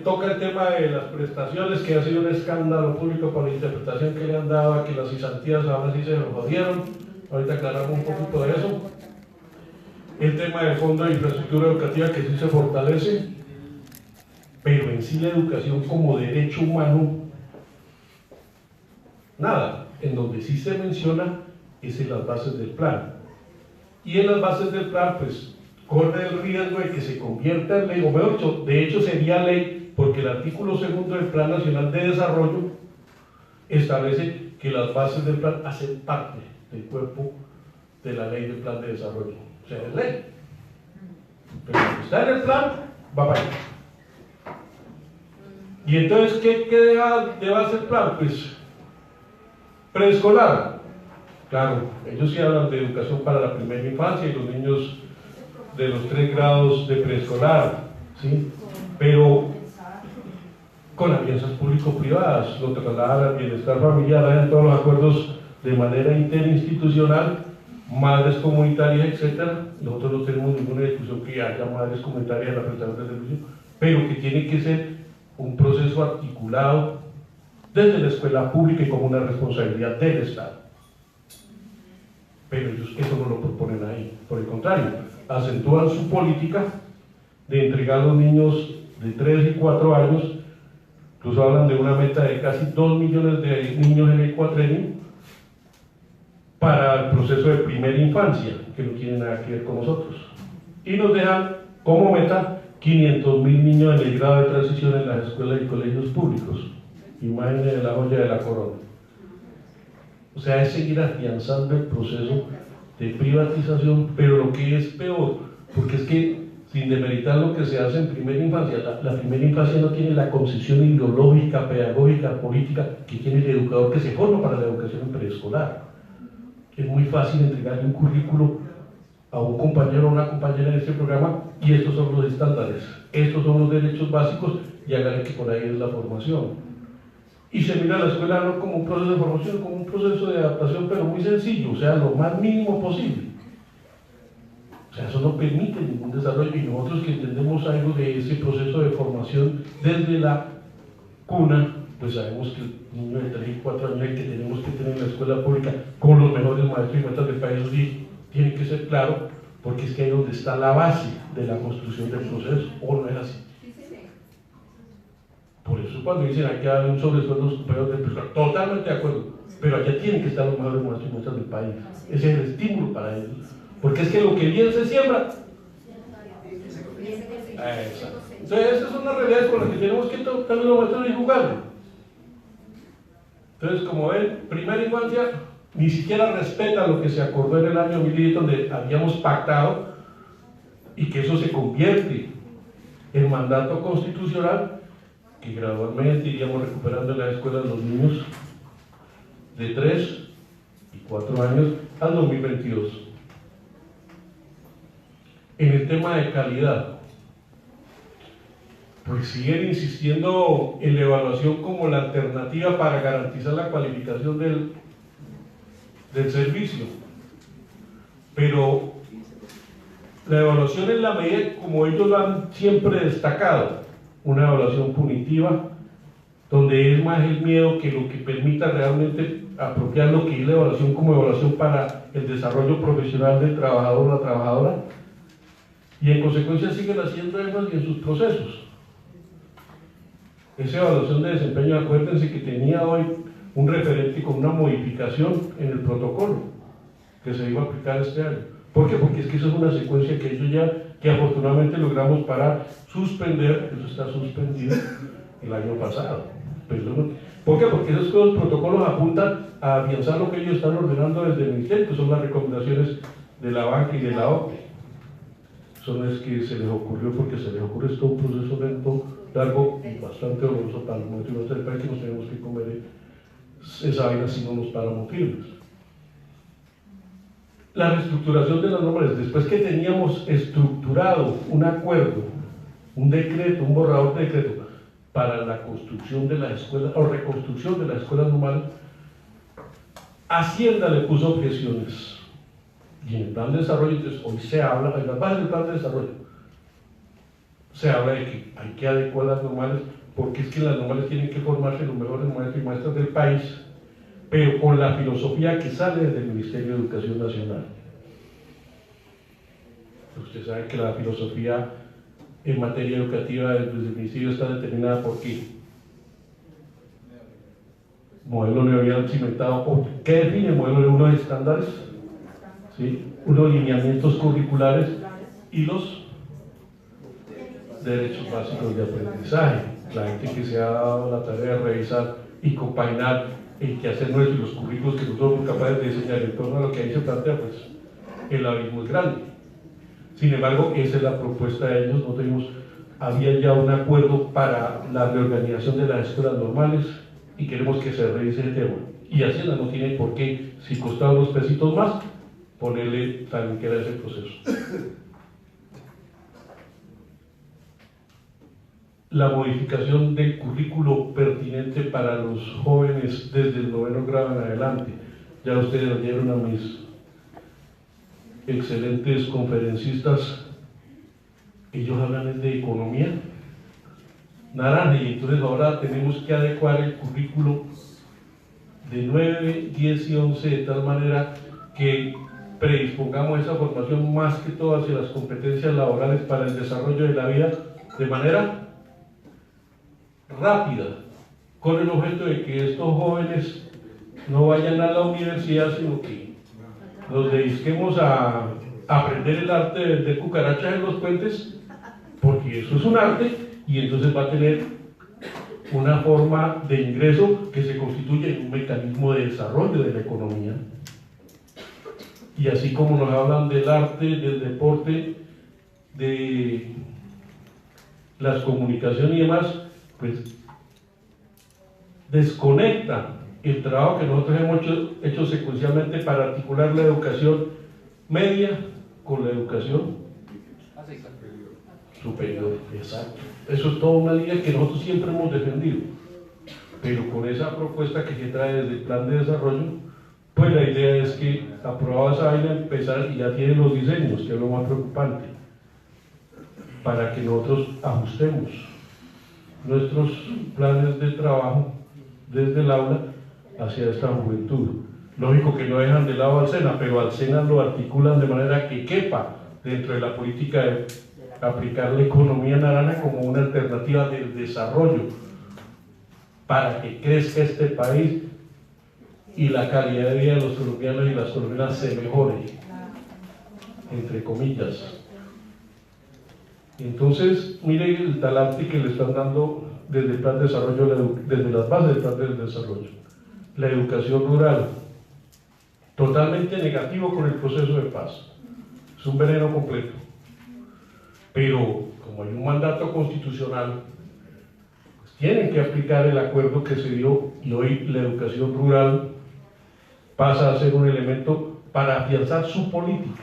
Toca el tema de las prestaciones, que ha sido un escándalo público por la interpretación que le han dado a que las cesantías ahora sí se lo jodieron. Ahorita aclaramos un poquito de eso. El tema del Fondo de Infraestructura Educativa, que sí se fortalece, pero en sí la educación como derecho humano, nada. En donde sí se menciona es en las bases del plan. Y en las bases del plan, pues, corre el riesgo de que se convierta en ley, o mejor dicho, de hecho sería ley, porque el artículo 2 del Plan Nacional de Desarrollo establece que las bases del plan hacen parte del cuerpo de la ley del plan de desarrollo. O sea, es ley. Pero si está en el plan, va para allá. Y entonces, ¿qué deja de base el plan? Pues, preescolar. Claro, ellos sí hablan de educación para la primera infancia y los niños de los 3 grados de preescolar, ¿sí? Pero con alianzas público-privadas, lo que traslada al bienestar familiar, hay todos los acuerdos de manera interinstitucional, madres comunitarias, etcétera. Nosotros no tenemos ninguna discusión que haya madres comunitarias en la prestación de servicio, pero que tiene que ser un proceso articulado desde la escuela pública y como una responsabilidad del Estado. Pero ellos eso no lo proponen ahí, por el contrario, acentúan su política de entregar a los niños de 3 y 4 años Incluso hablan de una meta de casi 2 millones de niños en el cuatrenio para el proceso de primera infancia, que no tiene nada que ver con nosotros. Y nos dejan como meta 500.000 niños en el grado de transición en las escuelas y colegios públicos. Imagínense la joya de la corona. O sea, es seguir afianzando el proceso de privatización, pero lo que es peor, porque es que, sin demeritar lo que se hace en primera infancia, la primera infancia no tiene la concepción ideológica, pedagógica, política que tiene el educador que se forma para la educación preescolar. Es muy fácil entregarle un currículo a un compañero o una compañera en este programa y estos son los estándares, estos son los derechos básicos y háganle que por ahí es la formación. Y se mira a la escuela no como un proceso de formación, como un proceso de adaptación, pero muy sencillo, o sea, lo más mínimo posible. O sea, eso no permite ningún desarrollo y nosotros que entendemos algo de ese proceso de formación desde la cuna, pues sabemos que el niño de 3 y 4 años el que tenemos que tener en la escuela pública con los mejores maestros y maestras del país, sí, tiene que ser claro, porque es que ahí es donde está la base de la construcción del proceso, o no es así. Por eso cuando dicen hay que darle un sobresueldo a los compañeros del preescolar, totalmente de acuerdo, pero allá tienen que estar los mejores maestros y maestras del país. Ese es el estímulo para ellos, porque es que lo que bien se siembra. Exacto. Entonces esas son las realidades con las que tenemos que también los maestros y jugar. Entonces, como ven, primera infancia ni siquiera respeta lo que se acordó en el año 2010, donde habíamos pactado, y que eso se convierte en mandato constitucional, que gradualmente iríamos recuperando en las escuelas los niños de 3 y 4 años al 2022. En el tema de calidad, pues siguen insistiendo en la evaluación como la alternativa para garantizar la cualificación del servicio, pero la evaluación es la medida como ellos lo han siempre destacado, una evaluación punitiva, donde es más el miedo que lo que permita realmente apropiar lo que es la evaluación como evaluación para el desarrollo profesional del trabajador o la trabajadora, y en consecuencia siguen haciendo énfasis en sus procesos. Esa evaluación de desempeño, acuérdense que tenía hoy un referente con una modificación en el protocolo que se iba a aplicar este año. ¿Por qué? Porque es que eso es una secuencia que ellos ya, que afortunadamente logramos parar, suspender, eso está suspendido el año pasado. ¿Por qué? Porque esos protocolos apuntan a afianzar lo que ellos están ordenando desde el Ministerio, que son las recomendaciones de la banca y de la OCDE. Eso no es que se les ocurrió porque se les ocurre, esto un proceso lento, largo y bastante doloroso para los motivos del país, que nos tenemos que comer esa vaina si no nos paramos firmes. La reestructuración de las normas, después que teníamos estructurado un acuerdo, un decreto, un borrador de decreto para la construcción de la escuela o reconstrucción de la escuela normal, Hacienda le puso objeciones. Y en el plan de desarrollo, entonces, hoy se habla, en las bases del plan de desarrollo, se habla de que hay que adecuar las normales, porque es que las normales tienen que formarse los mejores maestros y maestras del país, pero con la filosofía que sale desde el Ministerio de Educación Nacional. Usted sabe que la filosofía en materia educativa desde el Ministerio está determinada por qué. Modelo neoliberal cimentado. ¿Qué define el modelo? Unos estándares, ¿sí? Unos lineamientos curriculares y los derechos básicos de aprendizaje. La gente que se ha dado la tarea de revisar y compaginar el que hacer nuestros los currículos que nosotros somos capaces de diseñar en torno a lo que ahí se plantea, pues el abismo es grande. Sin embargo, esa es la propuesta de ellos. Había ya un acuerdo para la reorganización de las escuelas normales y queremos que se revise el tema. Y Hacienda no tiene por qué, si costaba unos pesitos más, ponerle tanquera a ese proceso. La modificación del currículo pertinente para los jóvenes desde el 9º grado en adelante. Ya ustedes oyeron a mis excelentes conferencistas, ellos hablan de economía naranja, y entonces ahora tenemos que adecuar el currículo de 9, 10 y 11 de tal manera que predispongamos esa formación más que todo hacia las competencias laborales para el desarrollo de la vida de manera rápida, con el objeto de que estos jóvenes no vayan a la universidad, sino que nos dediquemos a aprender el arte de vender cucarachas en los puentes, porque eso es un arte, y entonces va a tener una forma de ingreso que se constituye en un mecanismo de desarrollo de la economía. Y así como nos hablan del arte, del deporte, de las comunicaciones y demás, pues desconectan el trabajo que nosotros hemos hecho secuencialmente para articular la educación media con la educación superior. Exacto. Eso es toda una línea que nosotros siempre hemos defendido, pero con esa propuesta que se trae desde el plan de desarrollo, pues la idea es que aprobada esa vaina empezar, y ya tiene los diseños, que es lo más preocupante, para que nosotros ajustemos nuestros planes de trabajo desde el aula hacia esta juventud. Lógico que no dejan de lado al SENA, pero al SENA lo articulan de manera que quepa dentro de la política de aplicar la economía naranja como una alternativa del desarrollo para que crezca este país y la calidad de vida de los colombianos y las colombianas se mejore, entre comillas. Entonces, mire el talante que le están dando desde el plan de desarrollo, desde las bases del plan de desarrollo. La educación rural, totalmente negativo con el proceso de paz. Es un veneno completo. Pero como hay un mandato constitucional, pues tienen que aplicar el acuerdo que se dio, y hoy la educación rural pasa a ser un elemento para afianzar su política.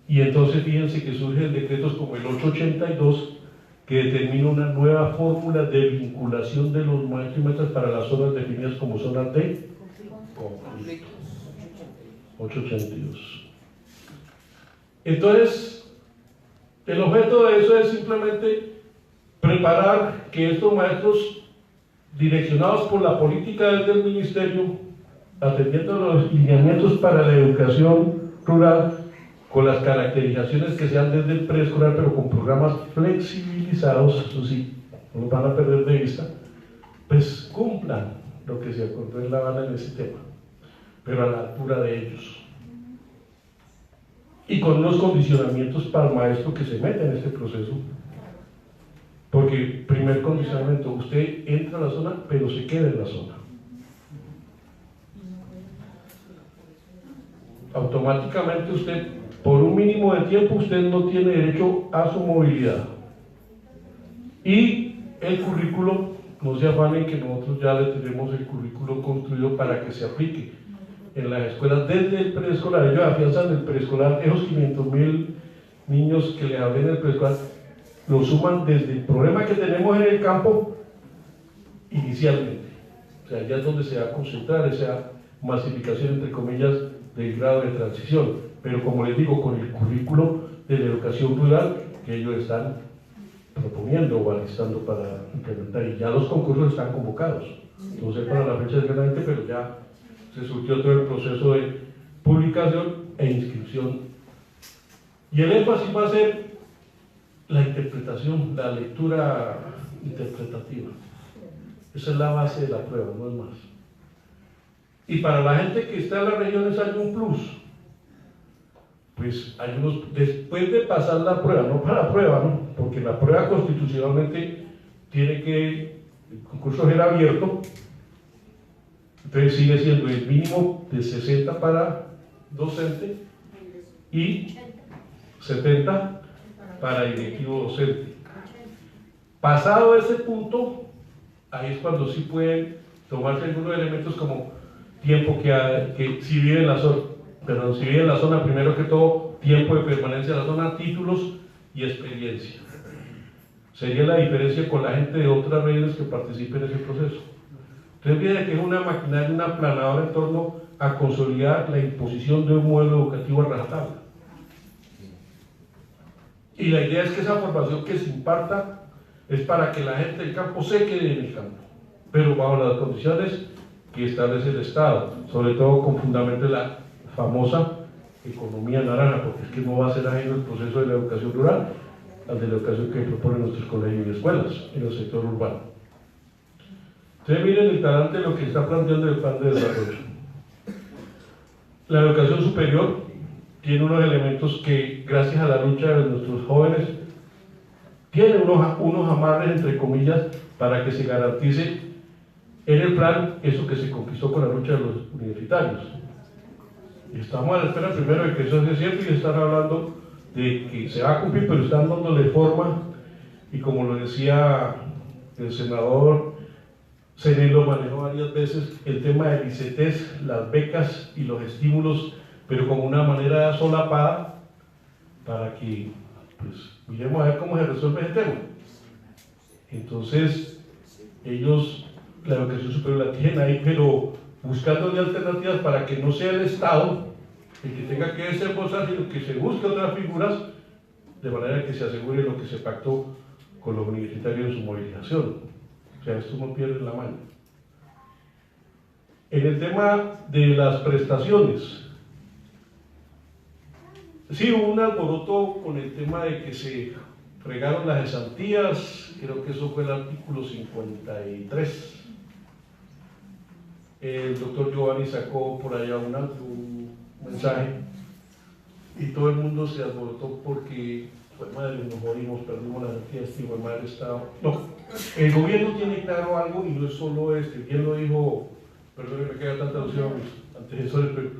Y entonces fíjense que surgen decretos como el 882, que determina una nueva fórmula de vinculación de los maestros y maestras para las zonas definidas como zonas de conflicto. 882. Entonces, el objeto de eso es simplemente preparar que estos maestros, direccionados por la política desde el ministerio, atendiendo los lineamientos para la educación rural, con las caracterizaciones que sean desde el preescolar, pero con programas flexibilizados, eso sí, no los van a perder de vista, pues cumplan lo que se acordó en La Habana en ese tema, pero a la altura de ellos. Y con unos condicionamientos para el maestro que se meta en este proceso. Porque, primer condicionamiento, usted entra a la zona, pero se queda en la zona. Automáticamente usted, por un mínimo de tiempo, usted no tiene derecho a su movilidad. Y el currículo, no se afanen que nosotros ya le tenemos el currículo construido para que se aplique en las escuelas desde el preescolar. Ellos afianzan el preescolar, esos 500.000 niños que le hablen del preescolar, lo suman desde el problema que tenemos en el campo inicialmente. O sea, ya es donde se va a concentrar esa masificación, entre comillas, del grado de transición. Pero como les digo, con el currículo de la educación rural que ellos están proponiendo o alistando para implementar, y ya los concursos están convocados. No sé para la fecha exactamente, pero ya se surgió todo el proceso de publicación e inscripción. Y el énfasis va a ser la interpretación, la lectura interpretativa. Esa es la base de la prueba, no es más. Y para la gente que está en las regiones hay un plus. Pues hay unos, después de pasar la prueba, no para la prueba, ¿no? Porque la prueba constitucionalmente tiene que, el concurso era abierto, entonces sigue siendo el mínimo de 60 para docente y 70 para directivo docente. Pasado ese punto, ahí es cuando sí pueden tomarse algunos elementos como tiempo que si vive en la zona, pero si vive en la zona, primero que todo, tiempo de permanencia en la zona, títulos y experiencia. Sería la diferencia con la gente de otras regiones que participen en ese proceso. Entonces viene que es una maquinaria, una planadora en torno a consolidar la imposición de un modelo educativo a rajatabla. Y la idea es que esa formación que se imparta es para que la gente del campo se quede en el campo, pero bajo las condiciones que establece el Estado, sobre todo con fundamento de la famosa economía naranja, porque es que no va a ser ajeno el proceso de la educación rural al de la educación que proponen nuestros colegios y escuelas en el sector urbano. Ustedes miren el talante de lo que está planteando el plan de desarrollo. La educación superior tiene unos elementos que, gracias a la lucha de nuestros jóvenes, tiene unos amarres, entre comillas, para que se garantice en el plan eso que se conquistó con la lucha de los universitarios. Y estamos a la espera primero de que eso sea cierto, y están hablando de que se va a cumplir, pero están dándole forma, y como lo decía el senador Zenén, lo manejó varias veces, el tema del ICETES, las becas y los estímulos, pero como una manera solapada, para que pues miremos a ver cómo se resuelve ese tema. Entonces, ellos, la educación superior la tienen ahí, pero buscando alternativas para que no sea el Estado el que tenga que desembolsar, sino que se busque otras figuras, de manera que se asegure lo que se pactó con los universitarios en su movilización. O sea, esto no pierde la mano. En el tema de las prestaciones, sí hubo un alboroto con el tema de que se fregaron las cesantías, creo que eso fue el artículo 53. El doctor Giovanni sacó por allá un mensaje y todo el mundo se alborotó porque, pues madre, nos morimos, perdimos las cesantías, digo, el madre Estado. No, el gobierno tiene claro algo y no es solo bien lo dijo, perdón que me queda tanta alusión a mis antecesores, pero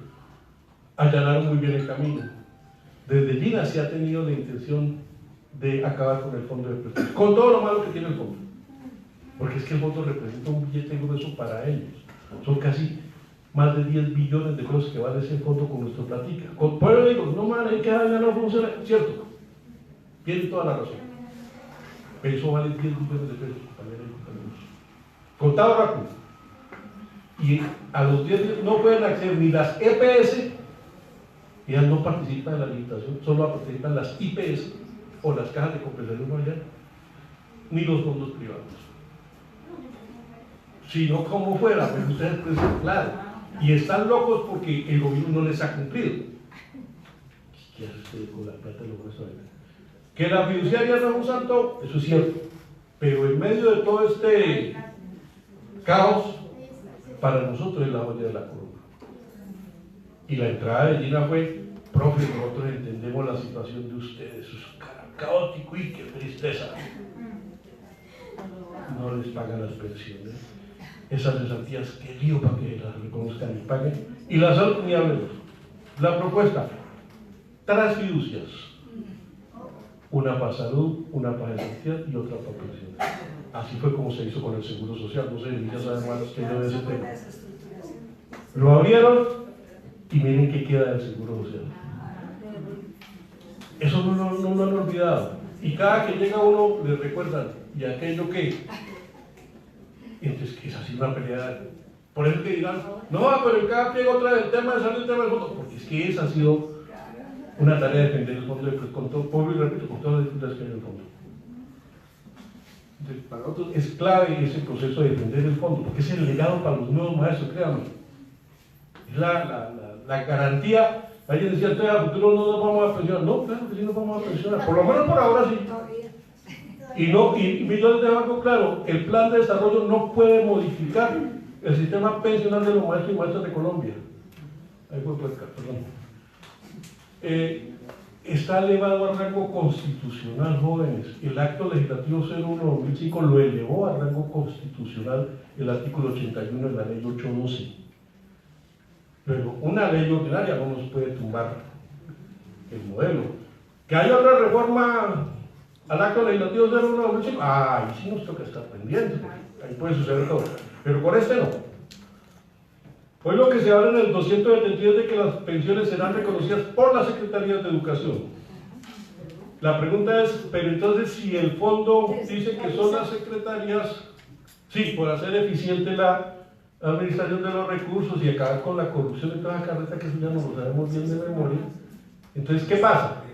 allanaron muy bien el camino. Desde Gina se ha tenido la intención de acabar con el fondo de prestación, con todo lo malo que tiene el fondo, porque es que el fondo representa un billete grueso para ellos. Son casi más de 10 billones de pesos que vale ese fondo con nuestra platica. Por eso digo, no man, es que no funciona, cierto, tiene toda la razón, pero eso vale 10 billones de pesos, contado rápido. Y a los 10 no pueden acceder ni las EPS, ellas no participan en la licitación, solo participan las IPS o las cajas de compensación familiar, ni los fondos privados. Si no, como fuera, pero ustedes piensan, claro, y están locos porque el gobierno no les ha cumplido. ¿Qué hace usted con la plata de los profesores? Que la fiduciaria no es un santo, eso es cierto, pero en medio de todo este caos, para nosotros es la joya de la corona. Y la entrada de Gina fue, profe, nosotros entendemos la situación de ustedes, eso es caótico y qué tristeza. No les pagan las pensiones, esas cesantías, qué lío para que las reconozcan y paguen. Y la salud, ni hablemos. La propuesta, 3 fiducias, una para salud, una para cesantías y otra para pensiones. Así fue como se hizo con el Seguro Social, no sé, ya saben más que yo de ese tema. Lo abrieron y miren qué queda del Seguro Social. Eso no lo han olvidado. Y cada que llega uno le recuerdan, y aquello que. Entonces, que es así una pelea. Por eso que dirán, no, pero cada pliego trae el tema de salud, el tema del fondo. Porque es que esa ha sido una tarea de defender el fondo, con todo, y repito, con todas las dificultades que hay en el fondo. Entonces, para nosotros es clave ese proceso de defender el fondo, porque es el legado para los nuevos maestros, créanme. Es la garantía. Alguien decía, entonces a futuro no nos vamos a pensionar. No, claro que sí nos vamos a pensionar, por lo menos por ahora sí. Y yo les dejo algo claro, el plan de desarrollo no puede modificar el sistema pensional de los maestros y maestras de Colombia. Ahí fue por acá, perdón. Está elevado a rango constitucional, jóvenes. El acto legislativo 01/2005 lo elevó a rango constitucional, el artículo 81 de la ley 812. Pero una ley ordinaria no nos puede tumbar el modelo. Que haya otra reforma al acto legislativo 01/2005, ahí sí nos toca estar pendientes, ahí puede suceder todo, pero con este no. Hoy lo que se habla en el 272 de que las pensiones serán reconocidas por las secretarías de educación. La pregunta es, pero entonces si el fondo dice que son las secretarías, sí, por hacer eficiente la administración de los recursos y acabar con la corrupción y toda la carreta, que eso ya no lo sabemos bien de memoria, entonces ¿qué pasa?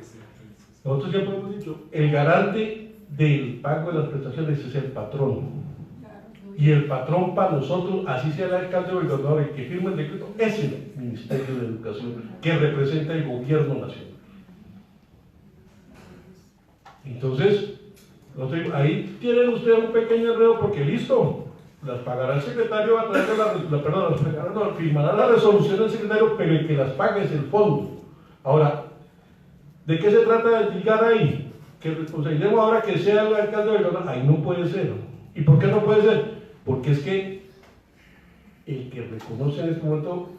Nosotros siempre hemos dicho, el garante del pago de las prestaciones es el patrón. Y el patrón para nosotros, así sea el alcalde o el gobernador, el que firme el decreto, es el Ministerio de Educación, que representa el gobierno nacional. Entonces, ahí tienen ustedes un pequeño enredo, porque listo, las pagará el secretario a través de firmará la resolución del secretario, pero el que las pague es el fondo. Ahora, ¿de qué se trata de llegar ahí? Que responsabilicemos ahora que sea el alcalde de Bellola. Ahí no puede ser. ¿Y por qué no puede ser? Porque es que el que reconoce en este momento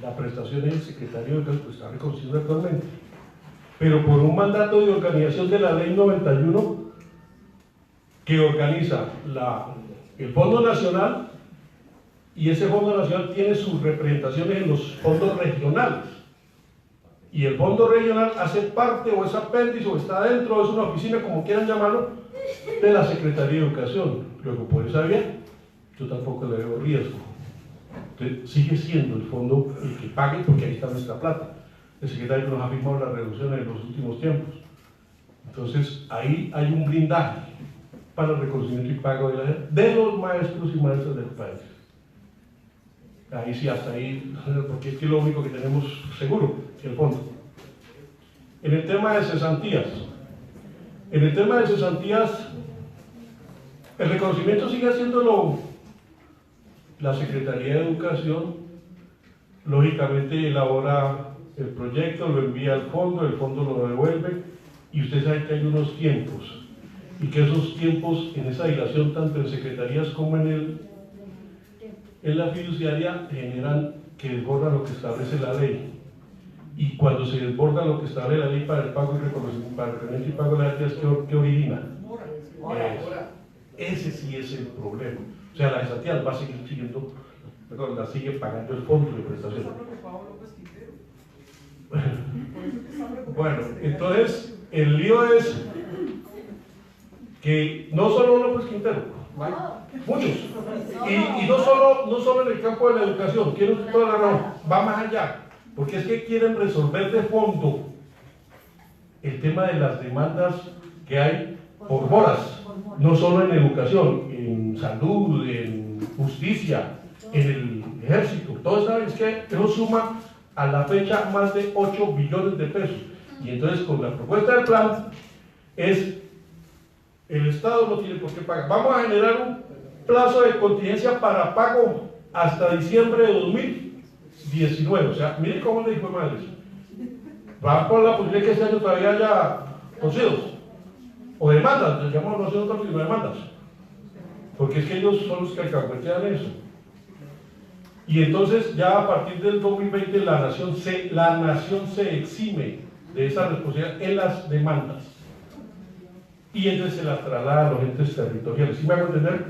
la prestación es el secretario de Educación, pues está reconocido actualmente. Pero por un mandato de organización de la ley 91 que organiza el Fondo Nacional, y ese Fondo Nacional tiene sus representaciones en los fondos regionales. Y el fondo regional hace parte, o es apéndice, o está dentro, o es una oficina, como quieran llamarlo, de la Secretaría de Educación. Luego, por esa vía, yo tampoco le veo riesgo. Entonces, sigue siendo el fondo el que pague, porque ahí está nuestra plata. El secretario nos ha firmado la reducción en los últimos tiempos. Entonces, ahí hay un blindaje para el reconocimiento y pago de los maestros y maestras del país. Ahí sí, hasta ahí, porque es que es lo único que tenemos seguro, el fondo. En el tema de cesantías, el reconocimiento sigue haciéndolo la Secretaría de Educación. Lógicamente elabora el proyecto, lo envía al fondo, el fondo lo devuelve, y usted sabe que hay unos tiempos, y que esos tiempos, en esa dilación, tanto en secretarías como en la fiduciaria, generan que desborda lo que establece la ley. Y cuando se desborda lo que establece la ley para el pago y reconocimiento, para el reconocimiento y pago de las actividades, ¿qué origina? Ese sí es el problema. O sea, la cesantía va a seguir siguiendo, la sigue pagando el fondo de prestación. Bueno, entonces, el lío es que no solo López Quintero, muchos, y no solo en el campo de la educación, quiero toda la razón, va más allá, porque es que quieren resolver de fondo el tema de las demandas que hay por moras, no solo en educación, en salud, en justicia, en el ejército. Todos saben que eso suma a la fecha más de 8 billones de pesos. Y entonces, con la propuesta del plan, el Estado no tiene por qué pagar. Vamos a generar un plazo de contingencia para pago hasta diciembre de 2019. O sea, miren cómo le dijo madre. Va por la posibilidad que este año todavía haya conocidos o demandas, les llamamos conocidos otros tipos de demandas, porque es que ellos son los que alcahuetean eso. Y entonces, ya a partir del 2020, la nación se exime de esa responsabilidad en las demandas. Y entonces se las traslada a los entes territoriales. ¿Sí me hago entender?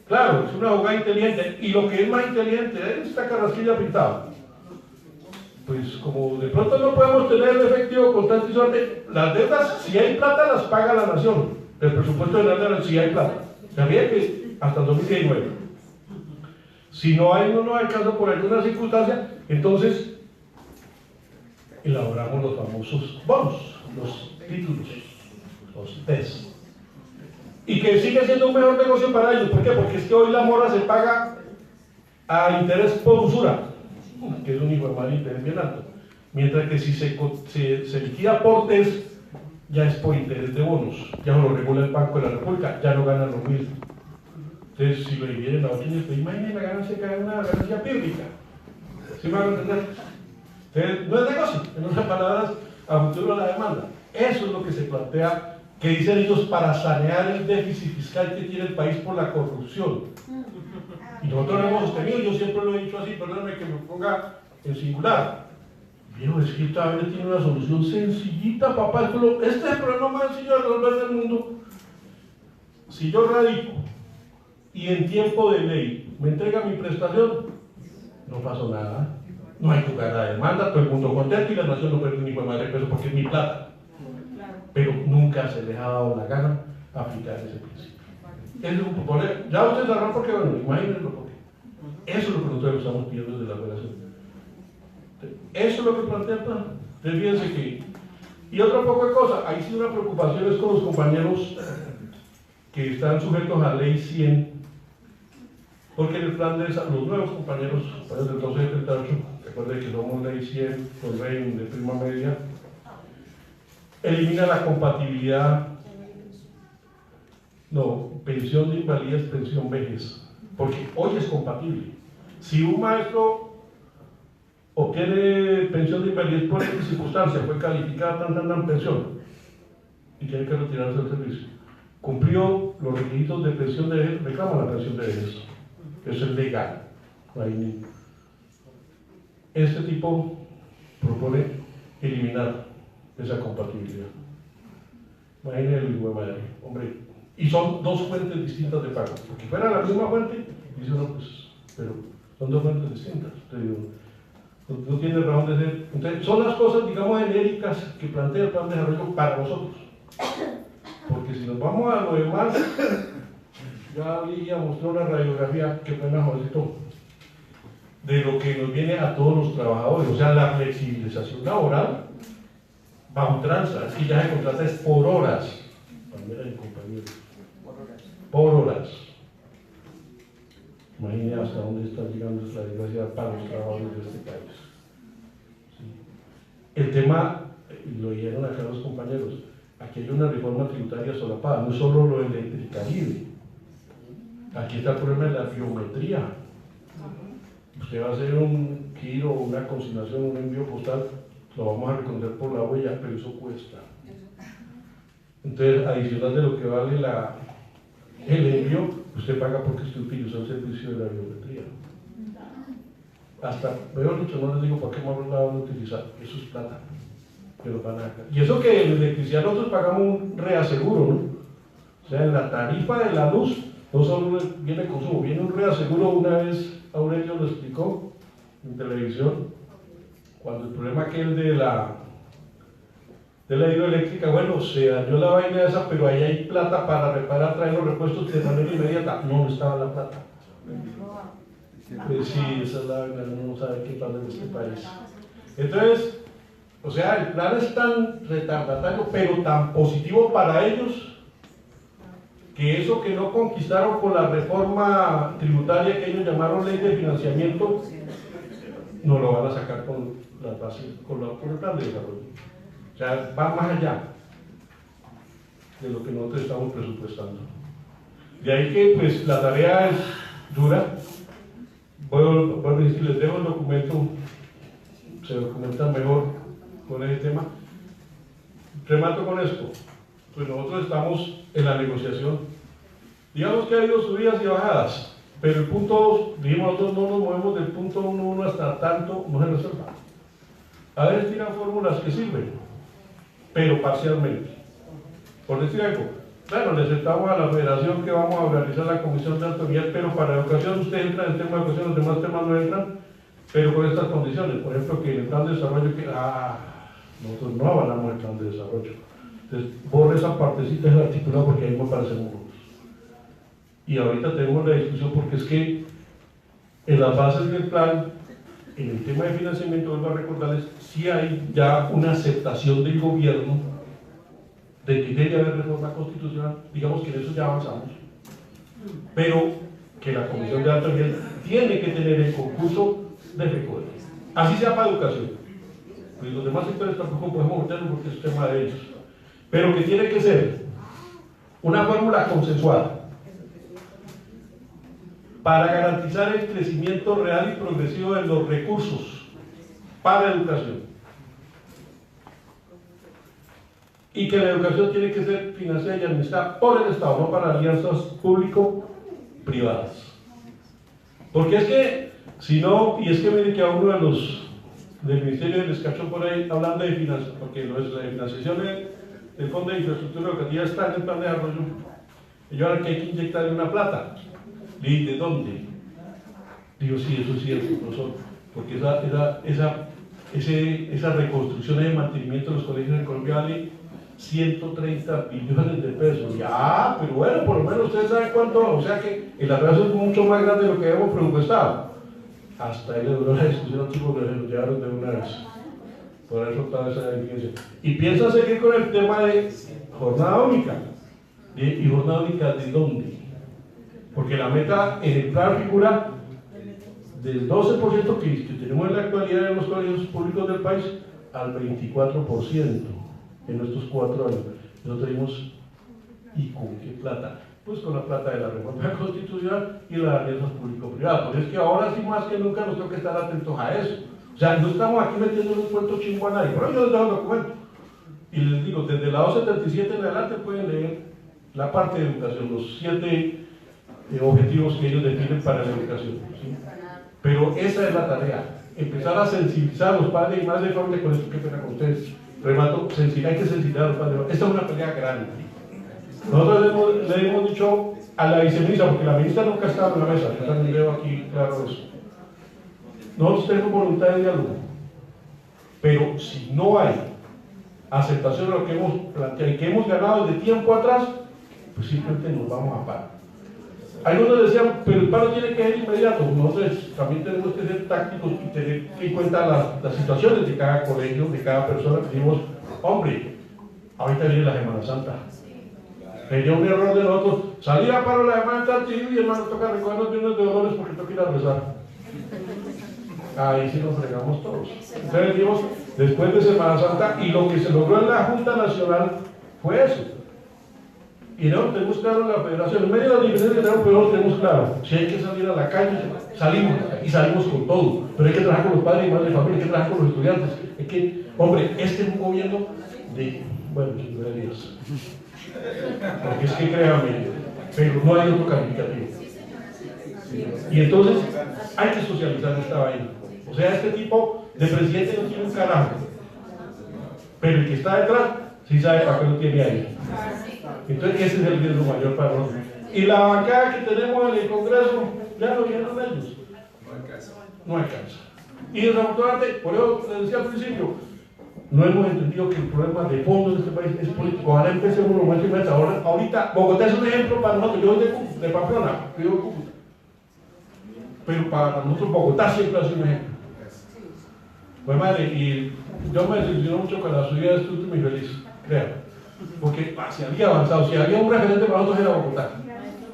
Claro, es una jugada inteligente. Y lo que es más inteligente es esta carrasquilla pintada. Pues como de pronto no podemos tener el efectivo constante y suerte, las deudas, si hay plata, las paga la nación. El presupuesto de la deuda, si hay plata. Sabía que hasta el 2019. Si no hay, no alcanza por alguna circunstancia, entonces elaboramos los famosos bonos, los títulos, los TES. Y que sigue siendo un mejor negocio para ellos. ¿Por qué? Porque es que hoy la mora se paga a interés por usura, que es un informal interés bien alto. Mientras que si se liquida por TES, ya es por interés de bonos. Ya lo regula el Banco de la República, ya no ganan lo mismo. Entonces, si lo dividen a 8 años, pues imaginen la ganancia que es una ganancia pírrica. ¿Sí me van a entender? Entonces, no es negocio, en otras palabras, a futuro la demanda. Eso es lo que se plantea, que dicen ellos, para sanear el déficit fiscal que tiene el país por la corrupción. Y nosotros lo hemos sostenido, yo siempre lo he dicho así, perdóname que me ponga en singular. Viejo, es que esta vez tiene una solución sencillita, papá. Este es el problema más sencillo de resolver del mundo. Si yo radico y en tiempo de ley me entrega mi prestación, no pasó nada. No hay que pagar la demanda, todo el mundo contento y la nación no pierde ni por madre peso porque es mi plata. Pero nunca se les ha dado la gana aplicar ese principio. Ya ustedes sabrán por qué, bueno, imagínenlo por qué. Eso es lo que nosotros estamos pidiendo desde la federación. Eso es lo que plantea el plan. Entonces fíjense que, y otra poco de cosa, ahí sí una preocupación es con los compañeros que están sujetos a ley 100, porque en el plan de los nuevos compañeros del 1278, recuerden que somos ley 100, con ley de prima media, elimina la compatibilidad No, pensión de invalidez, pensión vejez, porque hoy es compatible. Si un maestro obtiene pensión de invalidez por esta circunstancia, fue calificada tan pensión y tiene que retirarse del servicio, cumplió los requisitos de pensión de vejez, reclama la pensión de vejez. Eso es legal. Este tipo propone eliminar esa compatibilidad. Imagínense el hijo de madre, hombre. Y son dos fuentes distintas de pago. Porque fuera la misma fuente, dice uno, pues, pero son dos fuentes distintas. Entonces, no tiene razón de ser. Entonces, son las cosas, digamos, genéricas que plantea el plan de desarrollo para nosotros. Porque si nos vamos a lo demás, ya Ligia mostró una radiografía que fue mejorcito de lo que nos viene a todos los trabajadores, o sea, la flexibilización laboral va a ultranza, es que ya se contrata es por horas, por horas. Imagínense hasta dónde está llegando la desgracia para los trabajadores de este país. Sí. El tema, lo dijeron acá los compañeros, aquí hay una reforma tributaria solapada, no es solo lo del Caribe. Aquí está el problema de la biometría. Usted va a hacer un giro, una consignación, un envío postal, lo vamos a reconocer por la huella, pero eso cuesta. Entonces, adicional de lo que vale el envío, usted paga porque usted utiliza el servicio de la biometría. Hasta, mejor dicho, no les digo para qué más la van a utilizar, eso es plata. Pero van a... Y eso que en electricidad nosotros pagamos un reaseguro, ¿no? O sea, en la tarifa de la luz, no solo viene consumo, viene un reaseguro. Una vez Aurelio lo explicó en televisión, cuando el problema aquel de la hidroeléctrica, bueno, se dañó la vaina esa, pero ahí hay plata para reparar, traer los repuestos de manera inmediata. No estaba la plata. Pues sí, esa es la vaina, uno no sabe qué pasa en este país. Entonces, o sea, el plan es tan retardatario, pero tan positivo para ellos, que eso que no conquistaron con la reforma tributaria que ellos llamaron ley de financiamiento, no lo van a sacar con las bases, con el plan de desarrollo. O sea, va más allá de lo que nosotros estamos presupuestando. De ahí que pues la tarea es dura. Voy a decir, les dejo el documento, se documenta mejor con ese tema. Remato con esto. Pues nosotros estamos en la negociación. Digamos que ha habido subidas y bajadas, pero el punto 2, dijimos nosotros no nos movemos del punto 1 hasta tanto, no se resuelva. A veces tiran fórmulas que sirven, pero parcialmente. Por decir algo, claro, le aceptamos a la federación que vamos a organizar la comisión de alto nivel, pero para educación usted entra en el tema de educación, los demás temas no entran, pero con estas condiciones. Por ejemplo, que en el plan de desarrollo, nosotros no avalamos el plan de desarrollo. Entonces, borre esa partecita del articulado porque ahí me parecen muros. Y ahorita tenemos la discusión porque es que en las bases del plan, en el tema de financiamiento, vuelvo a recordarles, sí hay ya una aceptación del gobierno de que debe haber reforma constitucional, digamos que en eso ya avanzamos, pero que la Comisión de Alto Nivel tiene que tener el concurso de FECODE, así sea para educación. Pues los demás sectores tampoco podemos meterlo porque es tema de ellos, pero que tiene que ser una fórmula consensuada para garantizar el crecimiento real y progresivo de los recursos para educación. Y que la educación tiene que ser financiada y administrada por el Estado, no para alianzas público-privadas. Porque es que, si no, y es que mire que a uno de los del Ministerio les cachó por ahí hablando de financiación, porque la financiación del Fondo de Infraestructura Educativa está en el plan de desarrollo. Y ahora que hay que inyectarle una plata. ¿Y de dónde? Digo, sí, eso es cierto, nosotros, porque esa reconstrucción y mantenimiento de los colegios en Colombia vale 130 billones de pesos. Ya, pero bueno, por lo menos ustedes saben cuánto, o sea que el atraso es mucho más grande de lo que habíamos presupuestado. Hasta ahí le duró la discusión, porque se lo llevaron de una vez, por haber soltado esa diferencia. Y piensa seguir con el tema de jornada única. ¿Y jornada única de dónde? Porque la meta en el plan figura del 12% que tenemos en la actualidad en los colegios públicos del país al 24% en estos 4 años. Nosotros dijimos, ¿y con qué plata? pues con la plata de la reforma constitucional y las alianzas público-privadas. Por es que ahora sí más que nunca nos toca estar atentos a eso. O sea, no estamos aquí metiendo un cuento chingo a nadie. Por eso yo les doy el documento. Y les digo, desde la 277 en adelante pueden leer la parte de educación, los 7 objetivos que ellos definen para la educación. ¿Sí? Pero esa es la tarea, empezar a sensibilizar a los padres y madres de familia. Con esto, qué pena con ustedes, remato, hay que sensibilizar a los padres. Esta es una pelea grande. Nosotros le hemos dicho a la viceministra, porque la ministra nunca ha estado en la mesa, yo también veo aquí claro eso. Nosotros tenemos voluntad de diálogo, pero si no hay aceptación de lo que hemos planteado y que hemos ganado desde tiempo atrás, pues simplemente nos vamos a parar. Algunos decían, pero el paro tiene que ser inmediato. Nosotros también tenemos que ser tácticos y tener en cuenta las situaciones de cada colegio, de cada persona. Que decimos, hombre, ahorita viene la Semana Santa. Sería un error de nosotros salir a paro la Semana Santa y hermano toca recoger los bienes de dolores porque toca ir a rezar. Ahí sí nos fregamos todos. Entonces decimos, después de Semana Santa, y lo que se logró en la Junta Nacional fue eso. Y no tenemos claro en la federación, en medio de la diferencia que tenemos, pero no tenemos claro. Si hay que salir a la calle, salimos, y salimos con todo. Pero hay que trabajar con los padres y madres de familia, hay que trabajar con los estudiantes. Es que, hombre, este es un gobierno de, bueno, 9 días. Porque es que créanme, pero no hay otro calificativo. Y entonces, hay que socializar esta vaina. O sea, este tipo de presidente no tiene un carajo. Pero el que está detrás, sí sabe para qué lo tiene ahí. Entonces ese es el riesgo mayor para nosotros. Y la bancada que tenemos en el Congreso, ya lo vieron ellos. No alcanza. Y desafortunadamente, por eso les decía al principio, no hemos entendido que el problema de fondo de este país es político. Ahora empecemos lo más inmediato. Ahorita, Bogotá es un ejemplo para nosotros. Yo soy de Pamplona, vivo en Cúcuta. Pero para nosotros Bogotá siempre ha sido un ejemplo. Pues madre, y yo me desilusiono mucho con la subida de este último y feliz, creo. Porque se había avanzado, si había un referente para nosotros era Bogotá.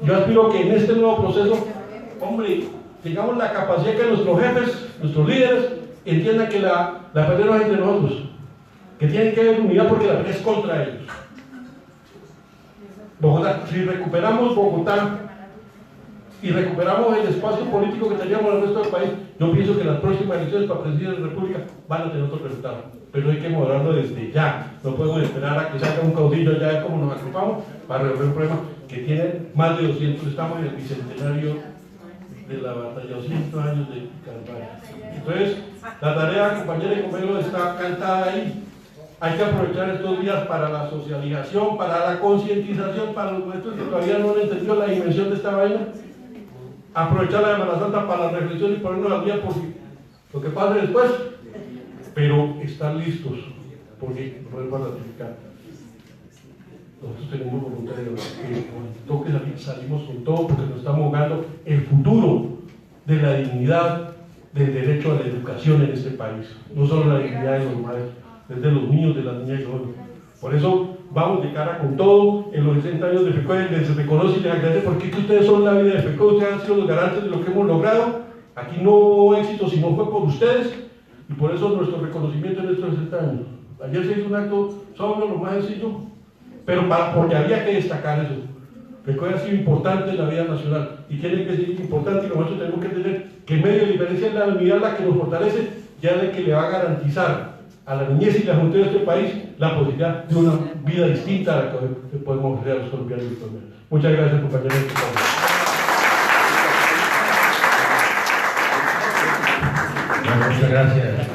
Yo aspiro que en este nuevo proceso, hombre, tengamos la capacidad que nuestros jefes, nuestros líderes, entiendan que la pelea no es entre nosotros, que tienen que haber unidad porque la pelea es contra ellos. Bogotá, si recuperamos Bogotá y recuperamos el espacio político que teníamos en el resto del país, yo pienso que las próximas elecciones para presidente de la República van a tener otro resultado. Pero hay que moderarlo desde ya. No podemos esperar a que salga un caudillo ya de cómo nos agrupamos para resolver un problema que tiene más de 200. Estamos en el bicentenario de la batalla, 200 años de Calvario. Entonces, la tarea, compañera y compañero, está cantada ahí. Hay que aprovechar estos días para la socialización, para la concientización, para los maestros que todavía no han entendido la dimensión de esta vaina. Aprovechar la Semana Santa para la reflexión y ponernos al día porque lo que pase después, pero están listos porque vuelvan a ratificar. Nosotros tenemos voluntad de que con toque salimos con todo porque nos estamos jugando el futuro de la dignidad del derecho a la educación en este país. No solo la dignidad de los maestros, desde los niños, de las niñas y los jóvenes. Por eso vamos de cara con todo. En los 60 años de FECODE les reconoce y les agradece porque que ustedes son la vida de FECODE, ustedes han sido los garantes de lo que hemos logrado. Aquí no hubo éxito si no fue por ustedes y por eso nuestro reconocimiento en estos 60 años. Ayer se hizo un acto sobre lo más sencillo, pero porque había que destacar eso. FECODE ha sido importante en la vida nacional y tiene que ser importante y nosotros tenemos que entender que en medio de diferencia es la unidad la que nos fortalece, ya de que le va a garantizar a la niñez y la juventud de este país la posibilidad de una vida distinta a la que podemos ofrecer a los colombianos y colombianas. Muchas gracias, compañeros. Muchas gracias,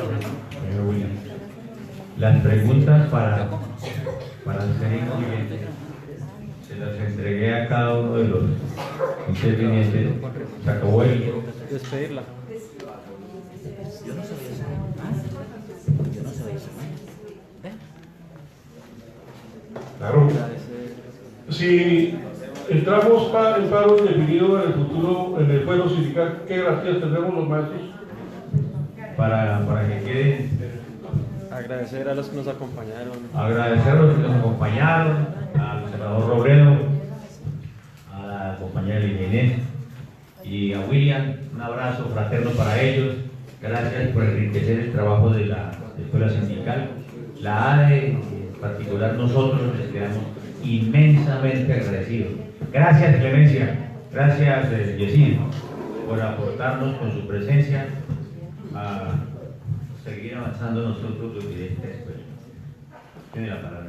señor William. Las preguntas para el señor Miguel se las entregué a cada uno de los intervinientes. Se acabó el despedirla. Claro. Si entramos en paro indefinido en el futuro, en el fuero sindical, ¿qué gracias tendremos los maestros? Para que quede. Agradecer a los que nos acompañaron. Agradecer a los que nos acompañaron, al senador Robledo, a la compañera Inés y a William. Un abrazo fraterno para ellos. Gracias por enriquecer el trabajo de la escuela sindical. La ADE, en particular nosotros, les quedamos inmensamente agradecido. Gracias Clemencia, gracias Yesid por aportarnos con su presencia a seguir avanzando nosotros los dirigentes. Tiene la palabra.